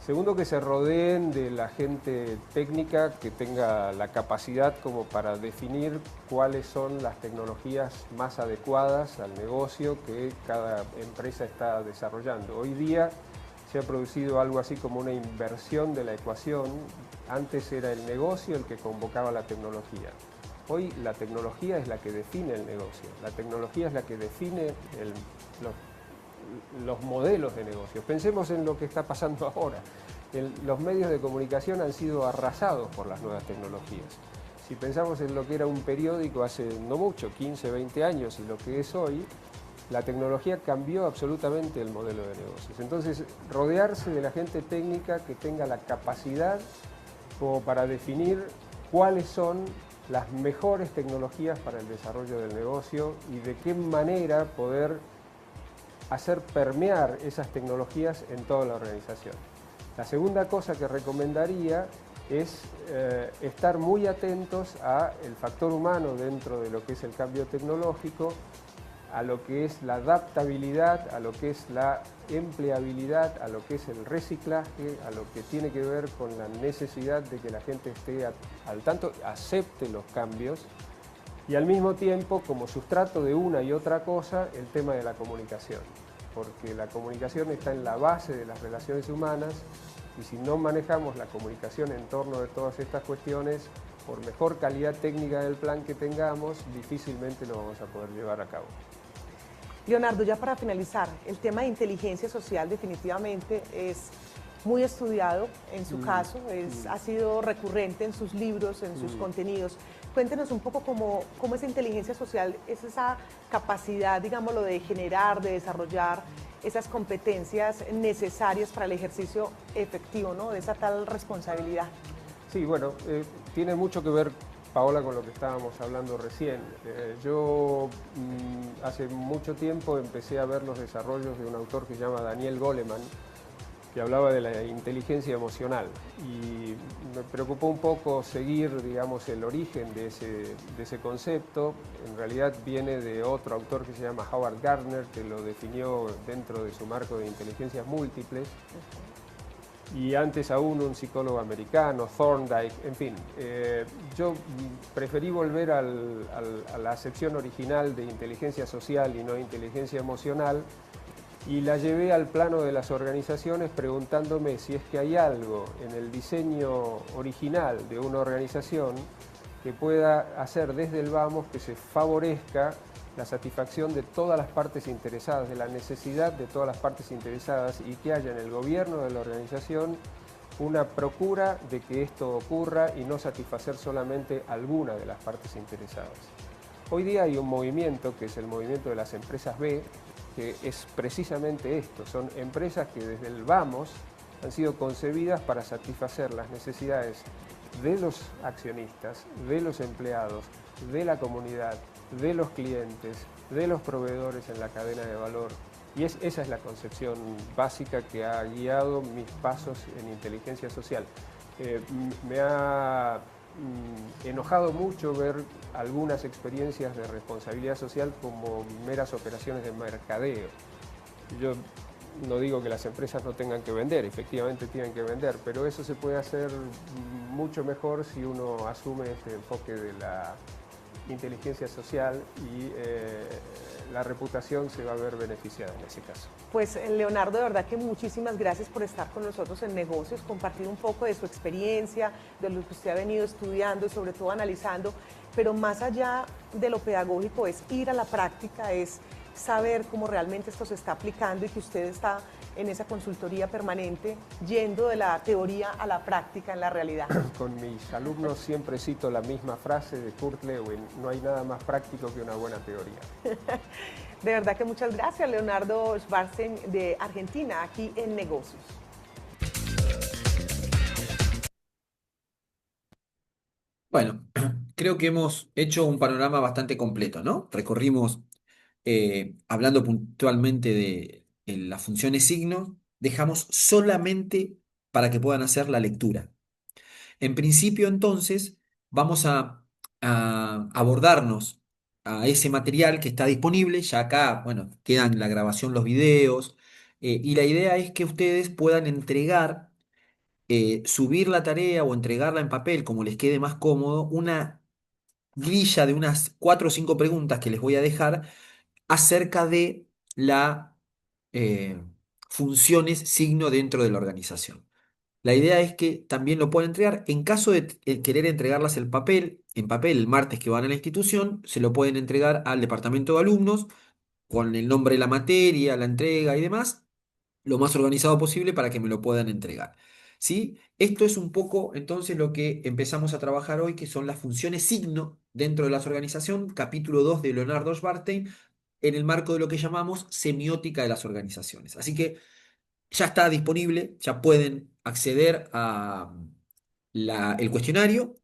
Segundo, que se rodeen de la gente técnica que tenga la capacidad como para definir cuáles son las tecnologías más adecuadas al negocio que cada empresa está desarrollando. Hoy día se ha producido algo así como una inversión de la ecuación. Antes era el negocio el que convocaba la tecnología. Hoy la tecnología es la que define el negocio, la tecnología es la que define los modelos de negocio. Pensemos en lo que está pasando ahora. Los medios de comunicación han sido arrasados por las nuevas tecnologías. Si pensamos en lo que era un periódico hace no mucho, 15, 20 años, y lo que es hoy, la tecnología cambió absolutamente el modelo de negocios. Entonces, rodearse de la gente técnica que tenga la capacidad como para definir cuáles son las mejores tecnologías para el desarrollo del negocio y de qué manera poder hacer permear esas tecnologías en toda la organización. La segunda cosa que recomendaría es estar muy atentos al factor humano dentro de lo que es el cambio tecnológico, a lo que es la adaptabilidad, a lo que es la empleabilidad, a lo que es el reciclaje, a lo que tiene que ver con la necesidad de que la gente esté al tanto, acepte los cambios y al mismo tiempo, como sustrato de una y otra cosa, el tema de la comunicación, porque la comunicación está en la base de las relaciones humanas y si no manejamos la comunicación en torno de todas estas cuestiones, por mejor calidad técnica del plan que tengamos, difícilmente lo vamos a poder llevar a cabo. Leonardo, ya para finalizar, el tema de inteligencia social definitivamente es muy estudiado en su caso, ha sido recurrente en sus libros, en sus contenidos. Cuéntenos un poco cómo esa inteligencia social es esa capacidad, digámoslo, de generar, de desarrollar esas competencias necesarias para el ejercicio efectivo, ¿no?, de esa tal responsabilidad. Sí, bueno, tiene mucho que ver, Paola, con lo que estábamos hablando recién. Yo hace mucho tiempo empecé a ver los desarrollos de un autor que se llama Daniel Goleman, que hablaba de la inteligencia emocional y me preocupó un poco seguir, digamos, el origen de ese concepto. En realidad viene de otro autor que se llama Howard Gardner, que lo definió dentro de su marco de inteligencias múltiples. Y antes aún un psicólogo americano, Thorndike, en fin. Yo preferí volver a la acepción original de inteligencia social y no inteligencia emocional, y la llevé al plano de las organizaciones preguntándome si es que hay algo en el diseño original de una organización que pueda hacer desde el vamos que se favorezca la satisfacción de todas las partes interesadas, de la necesidad de todas las partes interesadas y que haya en el gobierno de la organización una procura de que esto ocurra y no satisfacer solamente alguna de las partes interesadas. Hoy día hay un movimiento que es el movimiento de las empresas B, que es precisamente esto, son empresas que desde el vamos han sido concebidas para satisfacer las necesidades de los accionistas, de los empleados, de la comunidad, de los clientes, de los proveedores en la cadena de valor. Y esa es la concepción básica que ha guiado mis pasos en inteligencia social. Me ha enojado mucho ver algunas experiencias de responsabilidad social como meras operaciones de mercadeo. Yo no digo que las empresas no tengan que vender, efectivamente tienen que vender, pero eso se puede hacer mucho mejor si uno asume este enfoque de la inteligencia social y la reputación se va a ver beneficiada en ese caso. Pues Leonardo, de verdad que muchísimas gracias por estar con nosotros en Negocios, compartir un poco de su experiencia, de lo que usted ha venido estudiando y sobre todo analizando, pero más allá de lo pedagógico es ir a la práctica, es saber cómo realmente esto se está aplicando y que usted está en esa consultoría permanente, yendo de la teoría a la práctica en la realidad. Con mis alumnos siempre cito la misma frase de Kurt Lewin: no hay nada más práctico que una buena teoría. De verdad que muchas gracias, Leonardo Schwarzen de Argentina, aquí en Negocios. Bueno, creo que hemos hecho un panorama bastante completo, ¿no? Recorrimos, hablando puntualmente de las funciones signo, dejamos solamente para que puedan hacer la lectura. En principio, entonces, vamos a abordarnos a ese material que está disponible. Ya acá, bueno, quedan la grabación, los videos, y la idea es que ustedes puedan entregar, subir la tarea o entregarla en papel, como les quede más cómodo, una grilla de unas 4 o 5 preguntas que les voy a dejar acerca de la funciones signo dentro de la organización. La idea es que también lo puedan entregar. En caso de querer entregarlas en papel el martes que van a la institución, se lo pueden entregar al departamento de alumnos con el nombre de la materia, la entrega y demás, lo más organizado posible para que me lo puedan entregar. ¿Sí? Esto es un poco entonces lo que empezamos a trabajar hoy, que son las funciones signo dentro de las organizaciones, capítulo 2 de Leonardo Schwartz, en el marco de lo que llamamos semiótica de las organizaciones. Así que ya está disponible, ya pueden acceder a el cuestionario.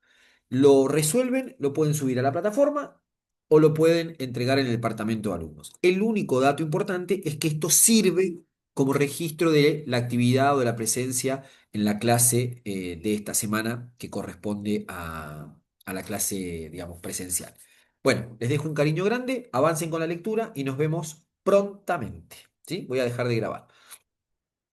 Lo resuelven, lo pueden subir a la plataforma o lo pueden entregar en el departamento de alumnos. El único dato importante es que esto sirve como registro de la actividad o de la presencia en la clase de esta semana que corresponde a la clase, digamos, presencial. Bueno, les dejo un cariño grande, avancen con la lectura y nos vemos prontamente. ¿Sí? Voy a dejar de grabar.